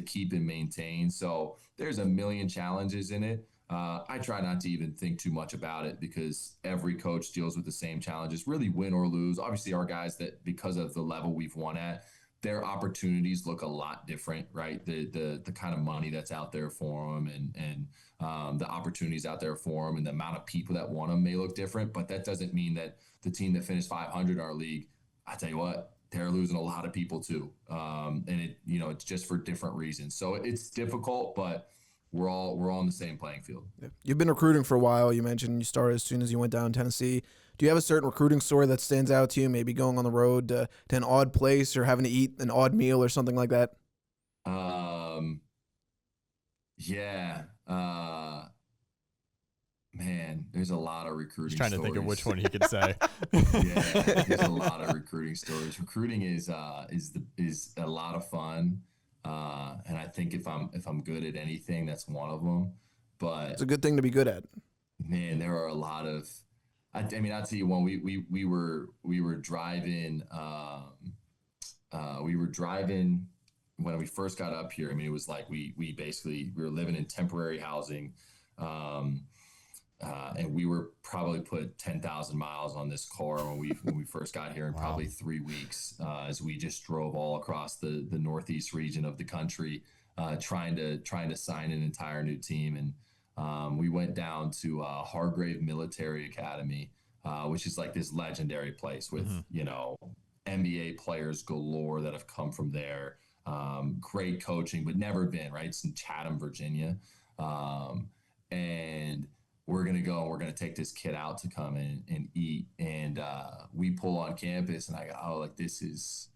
keep and maintain. So there's a million challenges in it. I try not to even think too much about it because every coach deals with the same challenges, really win or lose. Obviously our guys that because of the level we've won at, their opportunities look a lot different, right? The kind of money that's out there for them and the opportunities out there for them and the amount of people that want them may look different, but that doesn't mean that the team that finished 500 in our league, I tell you what, they're losing a lot of people too. And it's just for different reasons. So it's difficult, but we're all on the same playing field. Yeah. You've been recruiting for a while. You mentioned you started as soon as you went down to Tennessee. Do you have a certain recruiting story that stands out to you? Maybe going on the road to an odd place or having to eat an odd meal or something like that? Yeah. Man, there's a lot of recruiting Trying stories. to think of which one he could say. Yeah, there's a lot of recruiting stories. Recruiting is a lot of fun. And I think if I'm good at anything, that's one of them. But It's a good thing to be good at. man, there are a lot of. I'll tell you one. We were driving. We were driving when we first got up here. I mean, it was like we were living in temporary housing, and we were probably put 10,000 miles on this car when we first got here in probably 3 weeks, as we just drove all across the northeast region of the country, trying to sign an entire new team. And we went down to Hargrave Military Academy, which is like this legendary place with NBA players galore that have come from there. Great coaching, but never been, right? It's in Chatham, Virginia. And we're going to go and we're going to take this kid out to come in and eat. And we pull on campus and I go, oh, like this is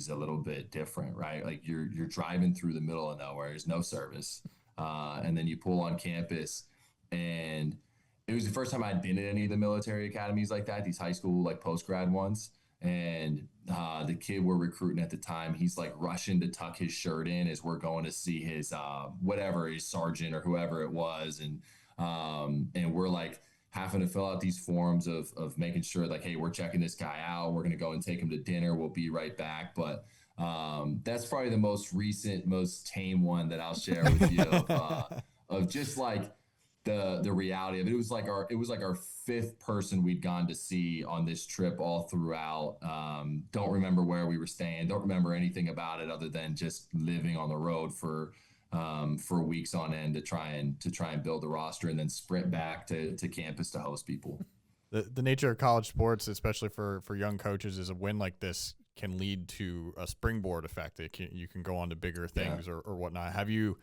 a little bit different, right? Like you're driving through the middle of nowhere. There's no service. And then you pull on campus, and it was the first time I'd been at any of the military academies like that, these high school, like post-grad ones. And the kid we're recruiting at the time, he's like rushing to tuck his shirt in as we're going to see his his sergeant or whoever it was. And we're like having to fill out these forms of making sure like, hey, we're checking this guy out. We're going to go and take him to dinner. We'll be right back. But that's probably the most recent, most tame one that I'll share with you of just like the reality of it. It was like our fifth person we'd gone to see on this trip all throughout. Don't remember where we were staying. Don't remember anything about it other than just living on the road for weeks on end to try and build the roster and then sprint back to campus to host people. The nature of college sports, especially for young coaches, is a win like this can lead to a springboard effect. You can go on to bigger things or whatnot. Have you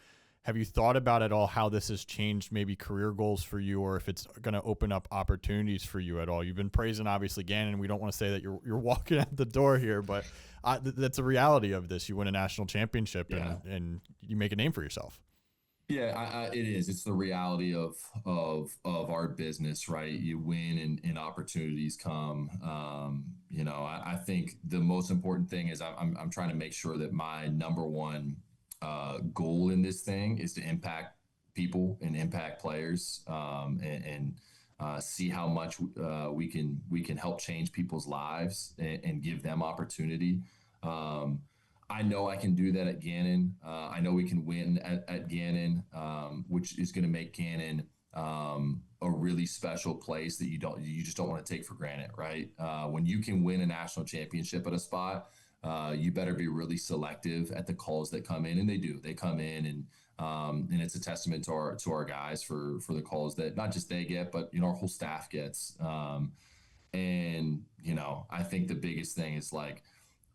thought about at all how this has changed maybe career goals for you, or if it's going to open up opportunities for you at all? You've been praising obviously Gannon. We don't want to say that you're walking out the door here, but that's a reality of this. You win a national championship and you make a name for yourself. Yeah, it is. It's the reality of our business, right? You win and opportunities come. I think the most important thing is I'm trying to make sure that my number one goal in this thing is to impact people and impact players, and see how much we can help change people's lives and give them opportunity. I know I can do that at Gannon. I know we can win at Gannon, which is going to make Gannon a really special place that you just don't want to take for granted, right? When you can win a national championship at a spot, you better be really selective at the calls that come in, and they do. They come in, and it's a testament to our guys for the calls that not just they get, but our whole staff gets. And I think the biggest thing is like,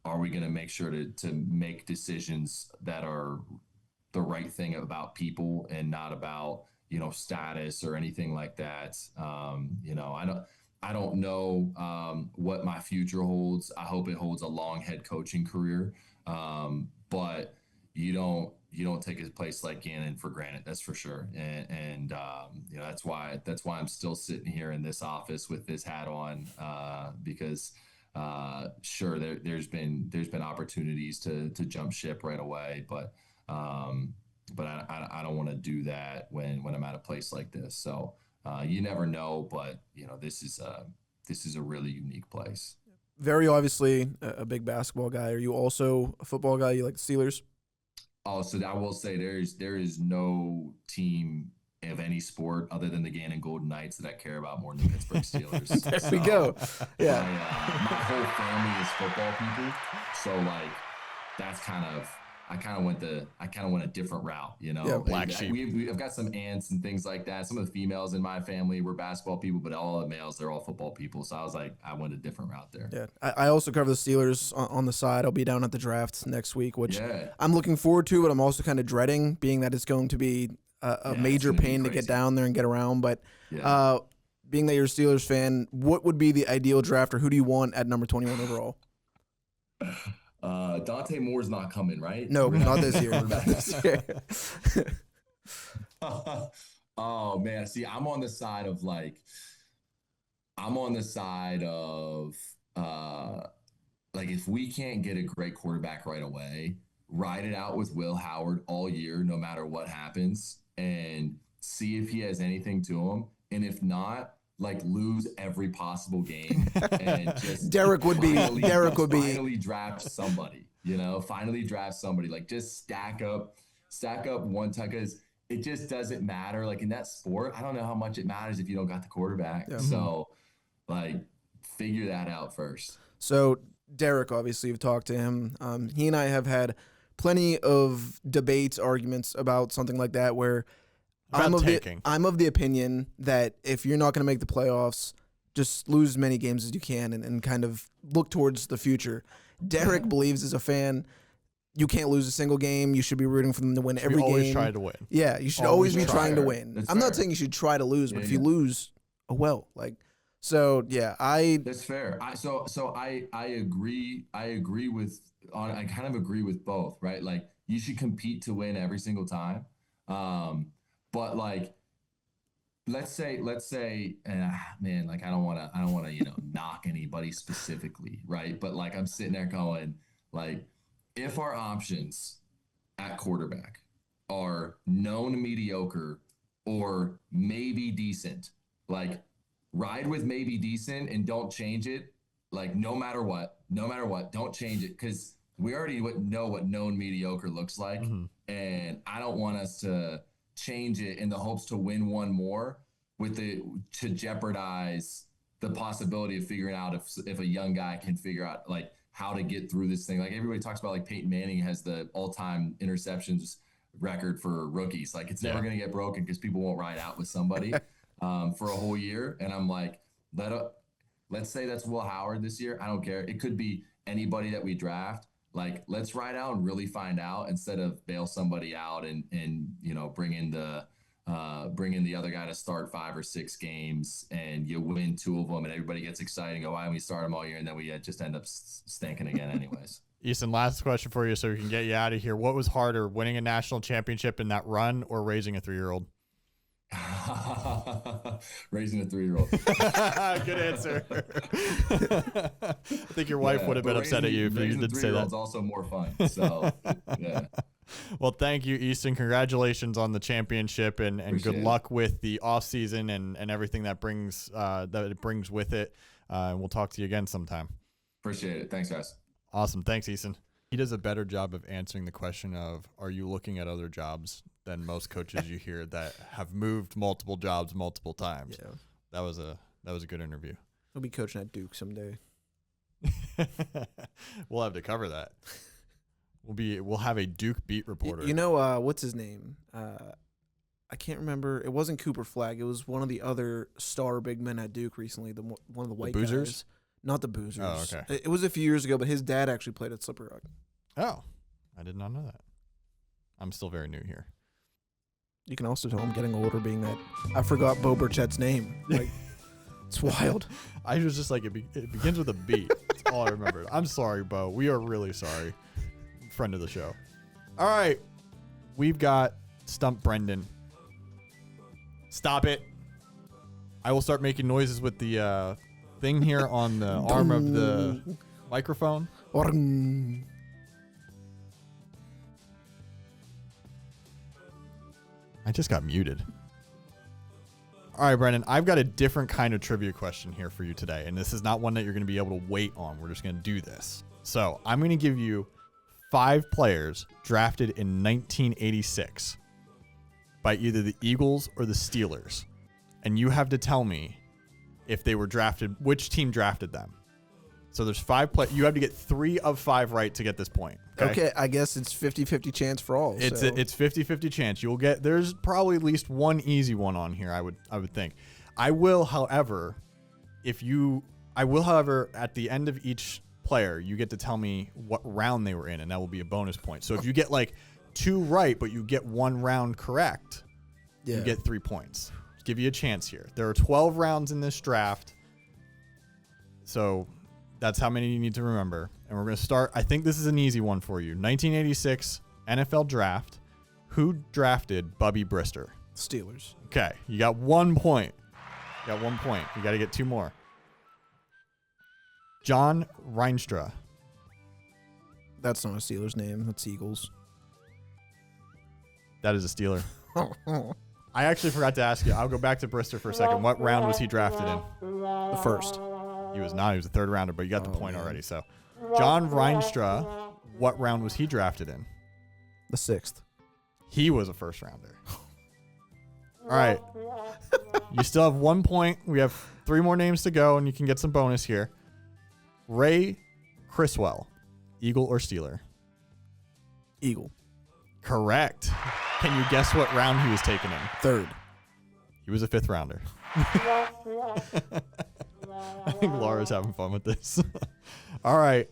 are we going to make sure to make decisions that are the right thing about people and not about status or anything like that? I don't know what my future holds. I hope it holds a long head coaching career, but you don't take a place like Gannon for granted. That's for sure. And that's why I'm still sitting here in this office with this hat on, because sure, there's been opportunities to jump ship right away, but I don't want to do that when I'm at a place like this. So you never know, but this is a really unique place. Very obviously a big basketball guy. Are you also a football guy? You like the Steelers? Oh, so I will say there is no team of any sport other than the Gannon Golden Knights that I care about more than the Pittsburgh Steelers. There we go. Yeah. My whole family is football people. So like that's I kind of went a different route, Yeah, black sheep. I've got some aunts and things like that. Some of the females in my family were basketball people, but all the males, they're all football people. So I was like, I went a different route there. Yeah. I also cover the Steelers on the side. I'll be down at the draft next week, which I'm looking forward to, but I'm also kind of dreading, being that it's going to be a major pain to get down there and get around. But being that you're a Steelers fan, what would be the ideal draft, or who do you want at number 21 overall? Dante Moore's not coming, right? No, not this year. Oh man, see, I'm on the side of like if we can't get a great quarterback right away, ride it out with Will Howard all year, no matter what happens, and see if he has anything to him. And if not, like lose every possible game and just finally draft somebody, finally draft somebody, like just stack up one time, because it just doesn't matter. Like in that sport, I don't know how much it matters if you don't got the quarterback. Yeah. So like figure that out first. So Derek, obviously you've talked to him. He and I have had plenty of debates, arguments about something like that, where I'm of the opinion that if you're not going to make the playoffs, just lose as many games as you can and kind of look towards the future. Derek believes, as a fan, you can't lose a single game. You should be rooting for them to win every game. Always try to win. Yeah, you should always be trying to win. I'm not saying you should try to lose, but if you lose, oh well. That's fair. I agree. I kind of agree with both, right? Like you should compete to win every single time. But like, let's say, man, like I don't want to, knock anybody specifically, right? But like, I'm sitting there going, like, if our options at quarterback are known mediocre or maybe decent, like ride with maybe decent and don't change it. Like no matter what, don't change it, because we already know what known mediocre looks like, and I don't want us to change it in the hopes to win one more to jeopardize the possibility of figuring out if a young guy can figure out like how to get through this thing. Like everybody talks about, like Peyton Manning has the all-time interceptions record for rookies. Like it's never going to get broken because people won't ride out with somebody for a whole year. And I'm like, let's say that's Will Howard this year. I don't care. It could be anybody that we draft. Like, let's ride out and really find out, instead of bail somebody out and bring in the other guy to start 5 or 6 games and you win 2 of them and everybody gets excited and go, why don't we start them all year? And then we just end up stinking again anyways. Easton, last question for you so we can get you out of here. What was harder, winning a national championship in that run or raising a 3-year-old? Raising a 3-year-old. Good answer. I think your wife would have been upset at you if you didn't say that. It's also more fun. So, yeah. Well, thank you, Easton. Congratulations on the championship, and good luck with the off season and everything that brings with it. We'll talk to you again sometime. Appreciate it. Thanks, guys. Awesome. Thanks, Easton. He does a better job of answering the question of, are you looking at other jobs, than most coaches you hear that have moved multiple jobs multiple times. Yeah. That was a good interview. He'll be coaching at Duke someday. We'll have to cover that. We'll have a Duke beat reporter. You know, what's his name? I can't remember. It wasn't Cooper Flagg. It was one of the other star big men at Duke recently. One of the white Boozers? guys. Not the Boozers. Oh, okay. It was a few years ago, but his dad actually played at Slippery Rock. Oh, I did not know that. I'm still very new here. You can also tell I'm getting older, being that I forgot Bo Burchett's name. Like, it's wild. I was just like, it begins with a B. That's all I remembered. I'm sorry, Bo. We are really sorry. Friend of the show. All right. We've got Stump Brendan. Stop it. I will start making noises with the thing here on the arm of the microphone. I just got muted. All right, Brendan, I've got a different kind of trivia question here for you today, and this is not one that you're going to be able to wait on. We're just going to do this. So I'm going to give you 5 players drafted in 1986 by either the Eagles or the Steelers, and you have to tell me if they were drafted, which team drafted them. So there's 5 players. You have to get 3 of 5 right to get this point. Okay, I guess it's 50-50 chance for all. It's 50-50 chance. You'll get, there's probably at least one easy one on here, I would think. I will, however, at the end of each player, you get to tell me what round they were in, and that will be a bonus point. So if you get like 2 right, but you get 1 round correct, you get 3 points. Give you a chance here. There are 12 rounds in this draft. So that's how many you need to remember. And we're going to start. I think this is an easy one for you. 1986 NFL draft. Who drafted Bubby Brister? Steelers. Okay. You got 1 point. You got to get 2 more. John Reinstra. That's not a Steelers name. That's Eagles. That is a Steeler. I actually forgot to ask you. I'll go back to Brister for a second. What round was he drafted in? The first. He was not. He was a 3rd rounder, but you got the point already. So, John Reinstra, what round was he drafted in? The 6th. He was a 1st rounder. All right. You still have 1 point. We have 3 more names to go, and you can get some bonus here. Ray Criswell, Eagle or Steeler? Eagle. Correct. Can you guess what round he was taken in? 3rd. He was a 5th rounder. I think Laura's having fun with this. All right.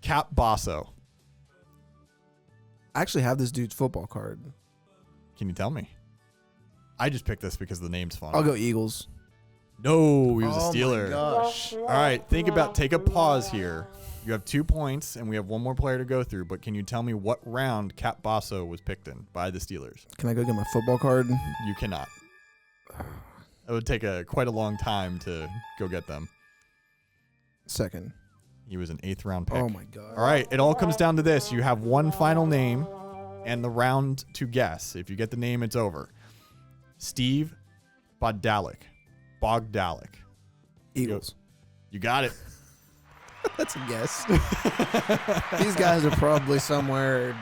Cap Basso. I actually have this dude's football card. Can you tell me? I just picked this because the name's fun. I'll go Eagles. No, he was a Steeler. Oh my gosh. All right, take a pause here. You have 2 points, and we have 1 more player to go through, but can you tell me what round Cap Basso was picked in by the Steelers? Can I go get my football card? You cannot. It would take quite a long time to go get them. 2nd. He was an 8th round pick. Oh my god. All right, it all comes down to this. You have 1 final name and the round to guess. If you get the name, it's over. Steve Bogdalik. Eagles. You got it. That's a guess. These guys are probably somewhere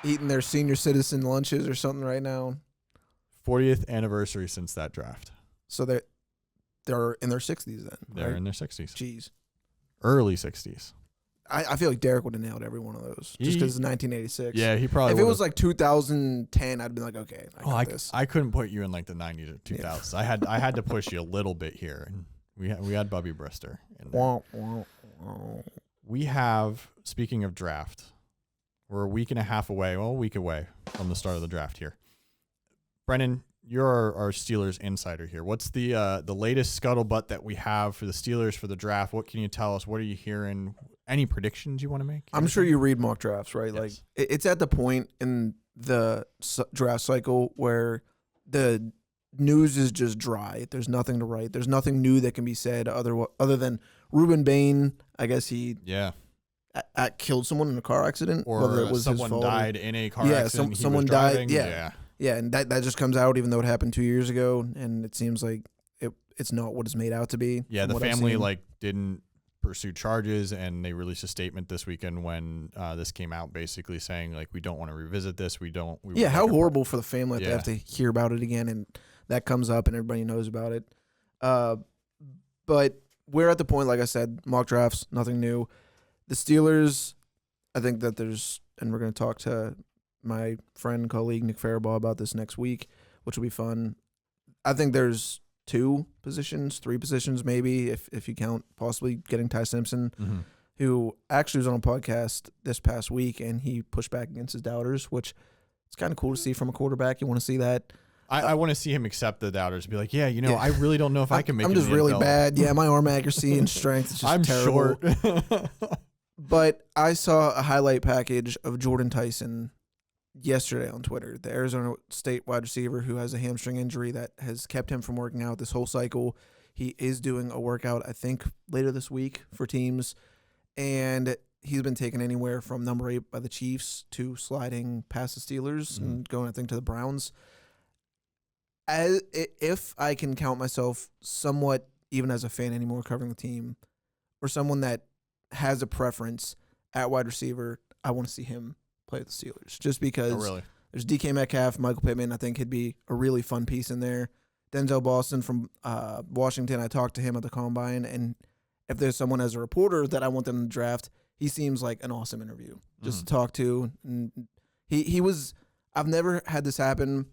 eating their senior citizen lunches or something right now. 40th anniversary since that draft. So they're in their 60s then. They're right? in their 60s. Jeez. Early 60s. I feel like Derek would have nailed every one of those just because it's 1986. Yeah, he probably If would've. it was like 2010, I'd be like, okay, I got this. I couldn't put you in like the 90s or 2000s. Yeah. I had to push you a little bit here. And we had Bubby Brister in there. We have, speaking of draft, we're a week away from the start of the draft here. Brennan, you're our Steelers insider here. What's the latest scuttlebutt that we have for the Steelers for the draft? What can you tell us? What are you hearing? Any predictions you want to make? I'm sure you read mock drafts, right? Yes. Like it's at the point in the draft cycle where the news is just dry. There's nothing to write. There's nothing new that can be said other than Reuben Bain. I guess he killed someone in a car accident, or whether it was someone his fault died in a car accident. Someone was died. driving. Yeah, and that just comes out even though it happened 2 years ago, and it seems like it's not what it's made out to be. Yeah, the family didn't pursue charges, and they released a statement this weekend when this came out, basically saying we don't want to revisit this. How horrible for the family that they have to hear about it again, and that comes up and everybody knows about it. But we're at the point, like I said, mock drafts, nothing new. The Steelers, I think that and we're going to talk to my friend and colleague Nick Faribaugh about this next week, which will be fun. I think there's 3 positions maybe, if you count possibly getting Ty Simpson, who actually was on a podcast this past week, and he pushed back against his doubters, which it's kind of cool to see from a quarterback. You want to see that. I want to see him accept the doubters and be like, I really don't know if I can make it. I'm just really bad. Yeah, my arm accuracy and strength is just terrible. Short. But I saw a highlight package of Jordan Tyson yesterday on Twitter, the Arizona State wide receiver who has a hamstring injury that has kept him from working out this whole cycle. He is doing a workout, I think, later this week for teams, and he's been taken anywhere from number 8 by the Chiefs to sliding past the Steelers and going, I think, to the Browns. If I can count myself somewhat, even as a fan anymore, covering the team, or someone that has a preference at wide receiver, I want to see him play with the Steelers, just because there's DK Metcalf, Michael Pittman. I think he'd be a really fun piece in there. Denzel Boston from Washington, I talked to him at the Combine, and if there's someone as a reporter that I want them to draft, he seems like an awesome interview just to talk to. And he was – I've never had this happen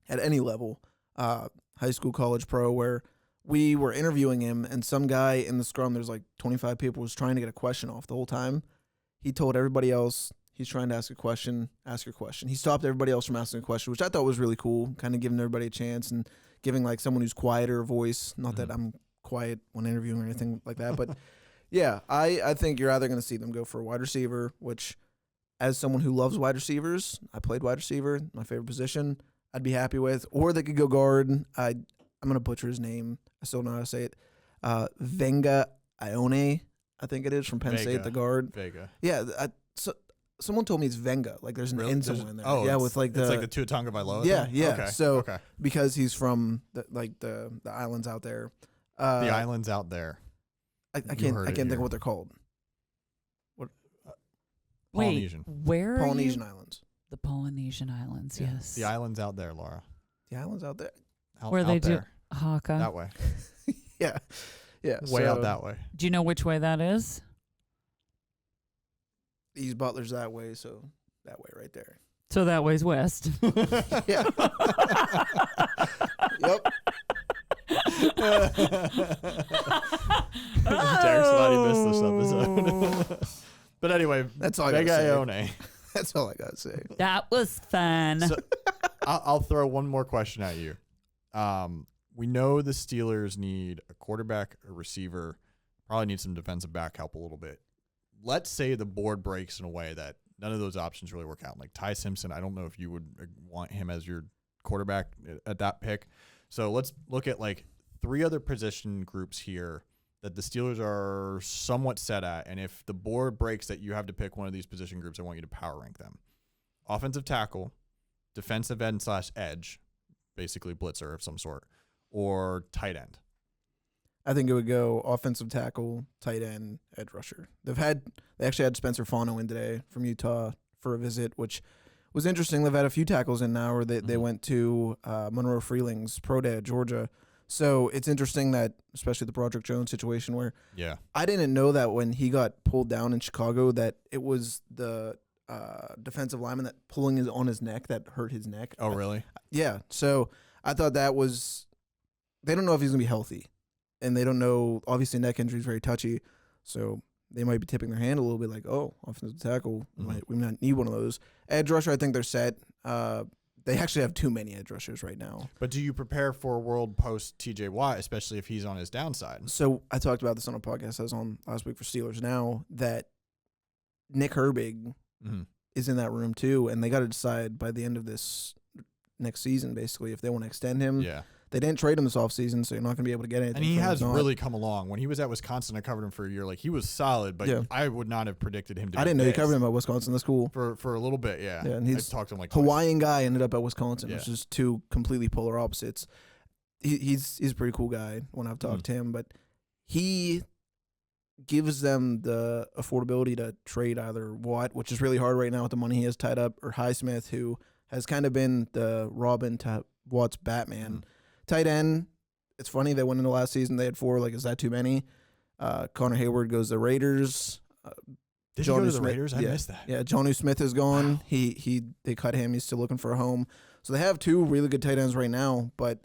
at any level, high school, college, pro, where we were interviewing him, and some guy in the scrum, there's 25 people, was trying to get a question off the whole time. He told everybody else – he's trying to ask a question, ask your question. He stopped everybody else from asking a question, which I thought was really cool, kind of giving everybody a chance and giving someone who's quieter a voice. Not that I'm quiet when interviewing or anything like that, but yeah, I think you're either going to see them go for a wide receiver, which as someone who loves wide receivers, I played wide receiver, my favorite position, I'd be happy with, or they could go guard. I'm going to butcher his name. I still don't know how to say it. Venga Ione, I think it is, from Penn State, the guard. Vega. Yeah, someone told me it's Venga. There's an N somewhere in there. Oh, yeah, it's with the it's like the Tua Tagovailoa. Yeah, thing? yeah. Okay. So because he's from the islands out there. The islands out there. I can't think of what they're called. What? Polynesian. Wait, where are Polynesian you? Islands. The Polynesian Islands, yes. The islands out there, Laura. The islands out there. Where they do there. haka. That way. Yeah. Yeah. Way out that way. Do you know which way that is? East Butler's that way, so that way right there. So that way's west. Yeah. Yep. Derek's glad he missed this episode. But anyway, that's all I gotta say. Ione. That's all I gotta say. That was fun. So, I'll throw one more question at you. We know the Steelers need a quarterback, a receiver, probably need some defensive back help a little bit. Let's say the board breaks in a way that none of those options really work out. Like Ty Simpson, I don't know if you would want him as your quarterback at that pick. So let's look at 3 other position groups here that the Steelers are somewhat set at. And if the board breaks that you have to pick one of these position groups, I want you to power rank them. Offensive tackle, defensive end / edge, basically blitzer of some sort, or tight end. I think it would go offensive tackle, tight end, edge rusher. They actually had Spencer Fano in today from Utah for a visit, which was interesting. They've had a few tackles in now, where they went to Monroe Freeling's pro day at Georgia. So it's interesting that, especially the Broderick Jones situation, where I didn't know that when he got pulled down in Chicago that it was the defensive lineman that pulling on his neck that hurt his neck. Oh, really? Yeah. So I thought that was – they don't know if he's going to be healthy. And they don't know, obviously neck injury is very touchy, so they might be tipping their hand a little bit offensive tackle, we might need one of those. Edge rusher, I think they're set. They actually have too many edge rushers right now. But do you prepare for World post TJ Watt, especially if he's on his downside? So I talked about this on a podcast I was on last week for Steelers Now, that Nick Herbig is in that room too, and they got to decide by the end of this next season, basically, if they want to extend him. Yeah. They didn't trade him this offseason, so you're not going to be able to get anything. And he from him. has really come along. When he was at Wisconsin, I covered him for a year. Like, he was solid, but I would not have predicted him to be I didn't know you this. covered him at Wisconsin. That's cool. For a little bit, yeah. Yeah, and he's I talked to him like Hawaiian guy ended up at Wisconsin, Yeah. which is two completely polar opposites. He's a pretty cool guy when I've talked to him, but he gives them the affordability to trade either Watt, which is really hard right now with the money he has tied up, or Highsmith, who has kind of been the Robin to Watt's Batman. Tight end, it's funny, they went into last season, they had 4, like, is that too many? Connor Hayward goes to the Raiders. Did he go to the Raiders? I missed that. Yeah, Jonnu Smith is gone. Wow. They cut him. He's still looking for a home. So they have 2 really good tight ends right now, but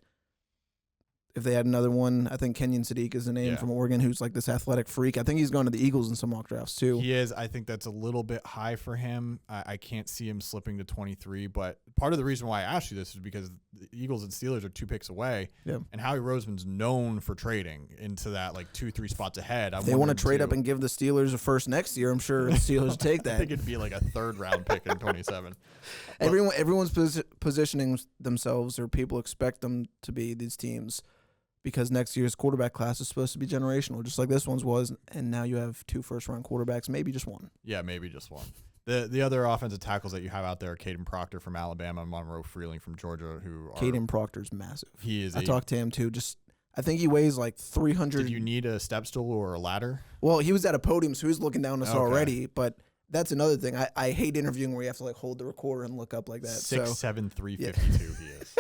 if they had another one, I think Kenyon Sadiq is the name from Oregon, who's like this athletic freak. I think he's gone to the Eagles in some mock drafts too. He is. I think that's a little bit high for him. I can't see him slipping to 23, but part of the reason why I asked you this is because the Eagles and Steelers are 2 picks away, and Howie Roseman's known for trading into that like 2-3 spots ahead. If they want to trade up and give the Steelers a first next year, I'm sure the Steelers take that. I think it'd be like a 3rd round pick in 27. Everyone's positioning themselves, or people expect them to be, these teams, because next year's quarterback class is supposed to be generational, just like this one's was, and now you have 2 first-round quarterbacks, maybe just 1. Yeah, maybe just 1. The other offensive tackles that you have out there are Caden Proctor from Alabama and Monroe Freeling from Georgia, who are... Caden Proctor's massive. He is. I talked to him, too. I think he weighs like 300... Did you need a step stool or a ladder? Well, he was at a podium, so he was looking down us already, but that's another thing. I hate interviewing where you have to like hold the recorder and look up like that. 6'7", 352 he is.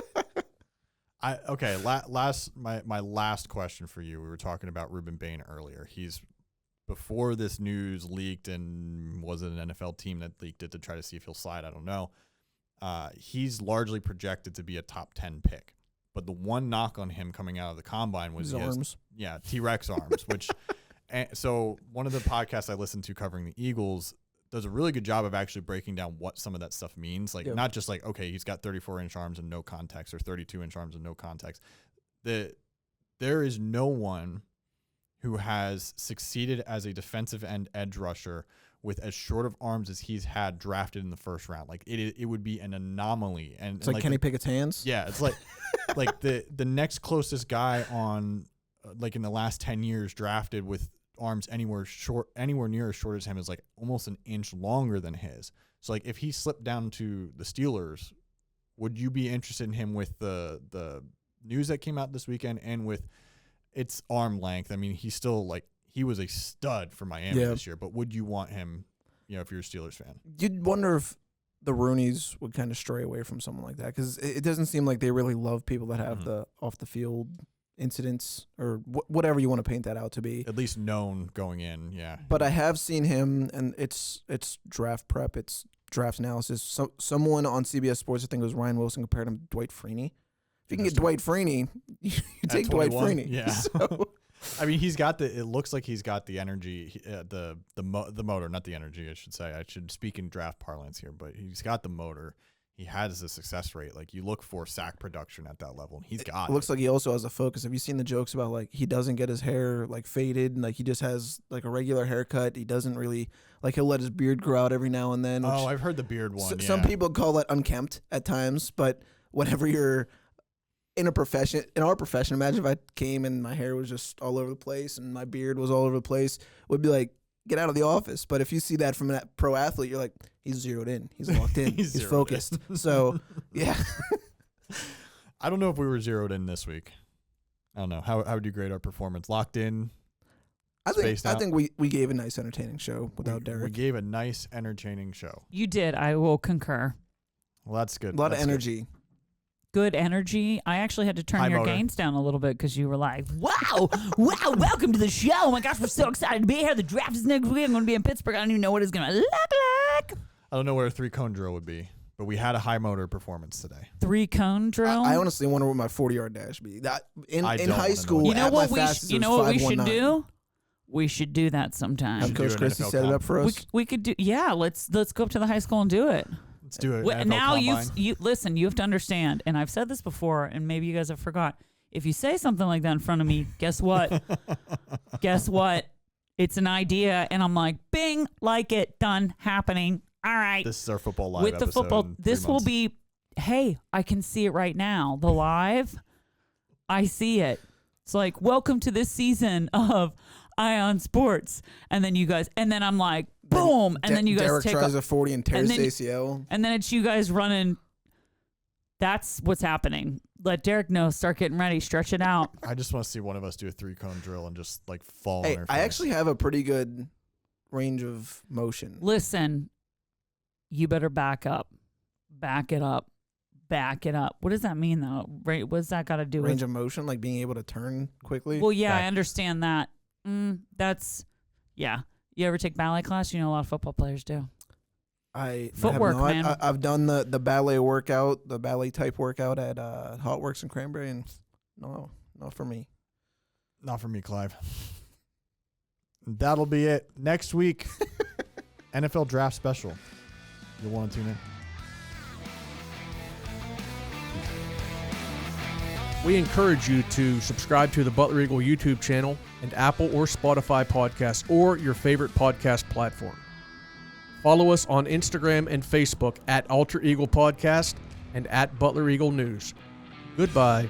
My last question for you. We were talking about Ruben Bain earlier. He's, before this news leaked, and was it an NFL team that leaked it to try to see if he'll slide? I don't know. He's largely projected to be a top 10 pick. But the one knock on him coming out of the combine was his arms. T-Rex arms, which so one of the podcasts I listened to covering the Eagles does a really good job of actually breaking down what some of that stuff means. Like, not just like, okay, he's got 34-inch arms and no context, or 32-inch arms and no context. There is no one who has succeeded as a defensive end edge rusher with as short of arms as he's had drafted in the first round. Like, it would be an anomaly. And it's like Kenny Pickett's hands. Yeah, it's like like the next closest guy on like in the last 10 years drafted with arms anywhere near as short as him is like almost an inch longer than his. So like if he slipped down to the Steelers, would you be interested in him with the news that came out this weekend and with its arm length? I mean, he's still like, he was a stud for Miami this year, but would you want him, if you're a Steelers fan? You'd wonder if the Rooneys would kind of stray away from someone like that, because it doesn't seem like they really love people that have the off the field incidents, or whatever you want to paint that out to be. At least known going in, yeah. But I have seen him, and it's draft prep, it's draft analysis. So someone on CBS Sports, I think it was Ryan Wilson, compared him to Dwight Freeney. If you can get Dwight Freeney, you take Dwight Freeney. Yeah. So. I mean, it looks like he's got the energy, the motor, not the energy, I should say. I should speak in draft parlance here, but he's got the motor. He has a success rate. Like, you look for sack production at that level, and he's got it. Looks like he also has a focus. Have you seen the jokes about, like, he doesn't get his hair, like, faded, and, like, he just has, like, a regular haircut. He doesn't really, like, he'll let his beard grow out every now and then. Oh, I've heard the beard one, Some people call that unkempt at times, but whenever you're in our profession, imagine if I came and my hair was just all over the place and my beard was all over the place, would be like, get out of the office. But if you see that from that pro athlete, you're like, he's zeroed in. He's locked in. he's focused. So, yeah. I don't know if we were zeroed in this week. I don't know. How would you grade our performance? Locked in? I think we gave a nice, entertaining show without Derek. We gave a nice, entertaining show. You did. I will concur. Well, that's good. A lot of energy. Good energy. I actually had to turn your gains down a little bit because you were like, wow, welcome to the show. Oh my gosh, we're so excited to be here. The draft is next week. I'm going to be in Pittsburgh. I don't even know what it's going to look like. I don't know where a 3-cone drill would be, but we had a high motor performance today. 3-cone drill? I honestly wonder what my 40-yard dash be. That in high school, you know what we should do? We should do that sometime. Have Coach Christie set it up for us? We could do, let's go up to the high school and do it. Let's do it. NFL Now combine. you listen. You have to understand, and I've said this before, and maybe you guys have forgot. If you say something like that in front of me, guess what? Guess what? It's an idea, and I'm like, bing, like it, done, happening. All right. This is our football live with the episode football. in 3 This will months. be. Hey, I can see it right now. The live, I see it. It's like, welcome to this season of Ion Sports, and then you guys, and then I'm like, boom, and then you guys Derek take tries off, a 40 and tears then- the ACL. and then it's you guys running. That's what's happening. Let Derek know. Start getting ready. Stretch it out. I just want to see one of us do a 3-cone drill and just like fall Hey, on our I face. actually have a pretty good range of motion. Listen, you better back up. Back it up. Back it up. What does that mean, though? Right? What's that got to do Range with? of motion, like being able to turn quickly. Well, yeah, Back. I understand that. That's, yeah. You ever take ballet class? You know a lot of football players do. I Footwork, have not. man. I've done the ballet workout, the ballet type workout at Hot Works in Cranberry, and no, not for me. Not for me, Clive. That'll be it. Next week, NFL draft special. You'll want to tune in. We encourage you to subscribe to the Butler Eagle YouTube channel and Apple or Spotify podcasts or your favorite podcast platform. Follow us on Instagram and Facebook at Alter Eagle Podcast and at Butler Eagle News. Goodbye.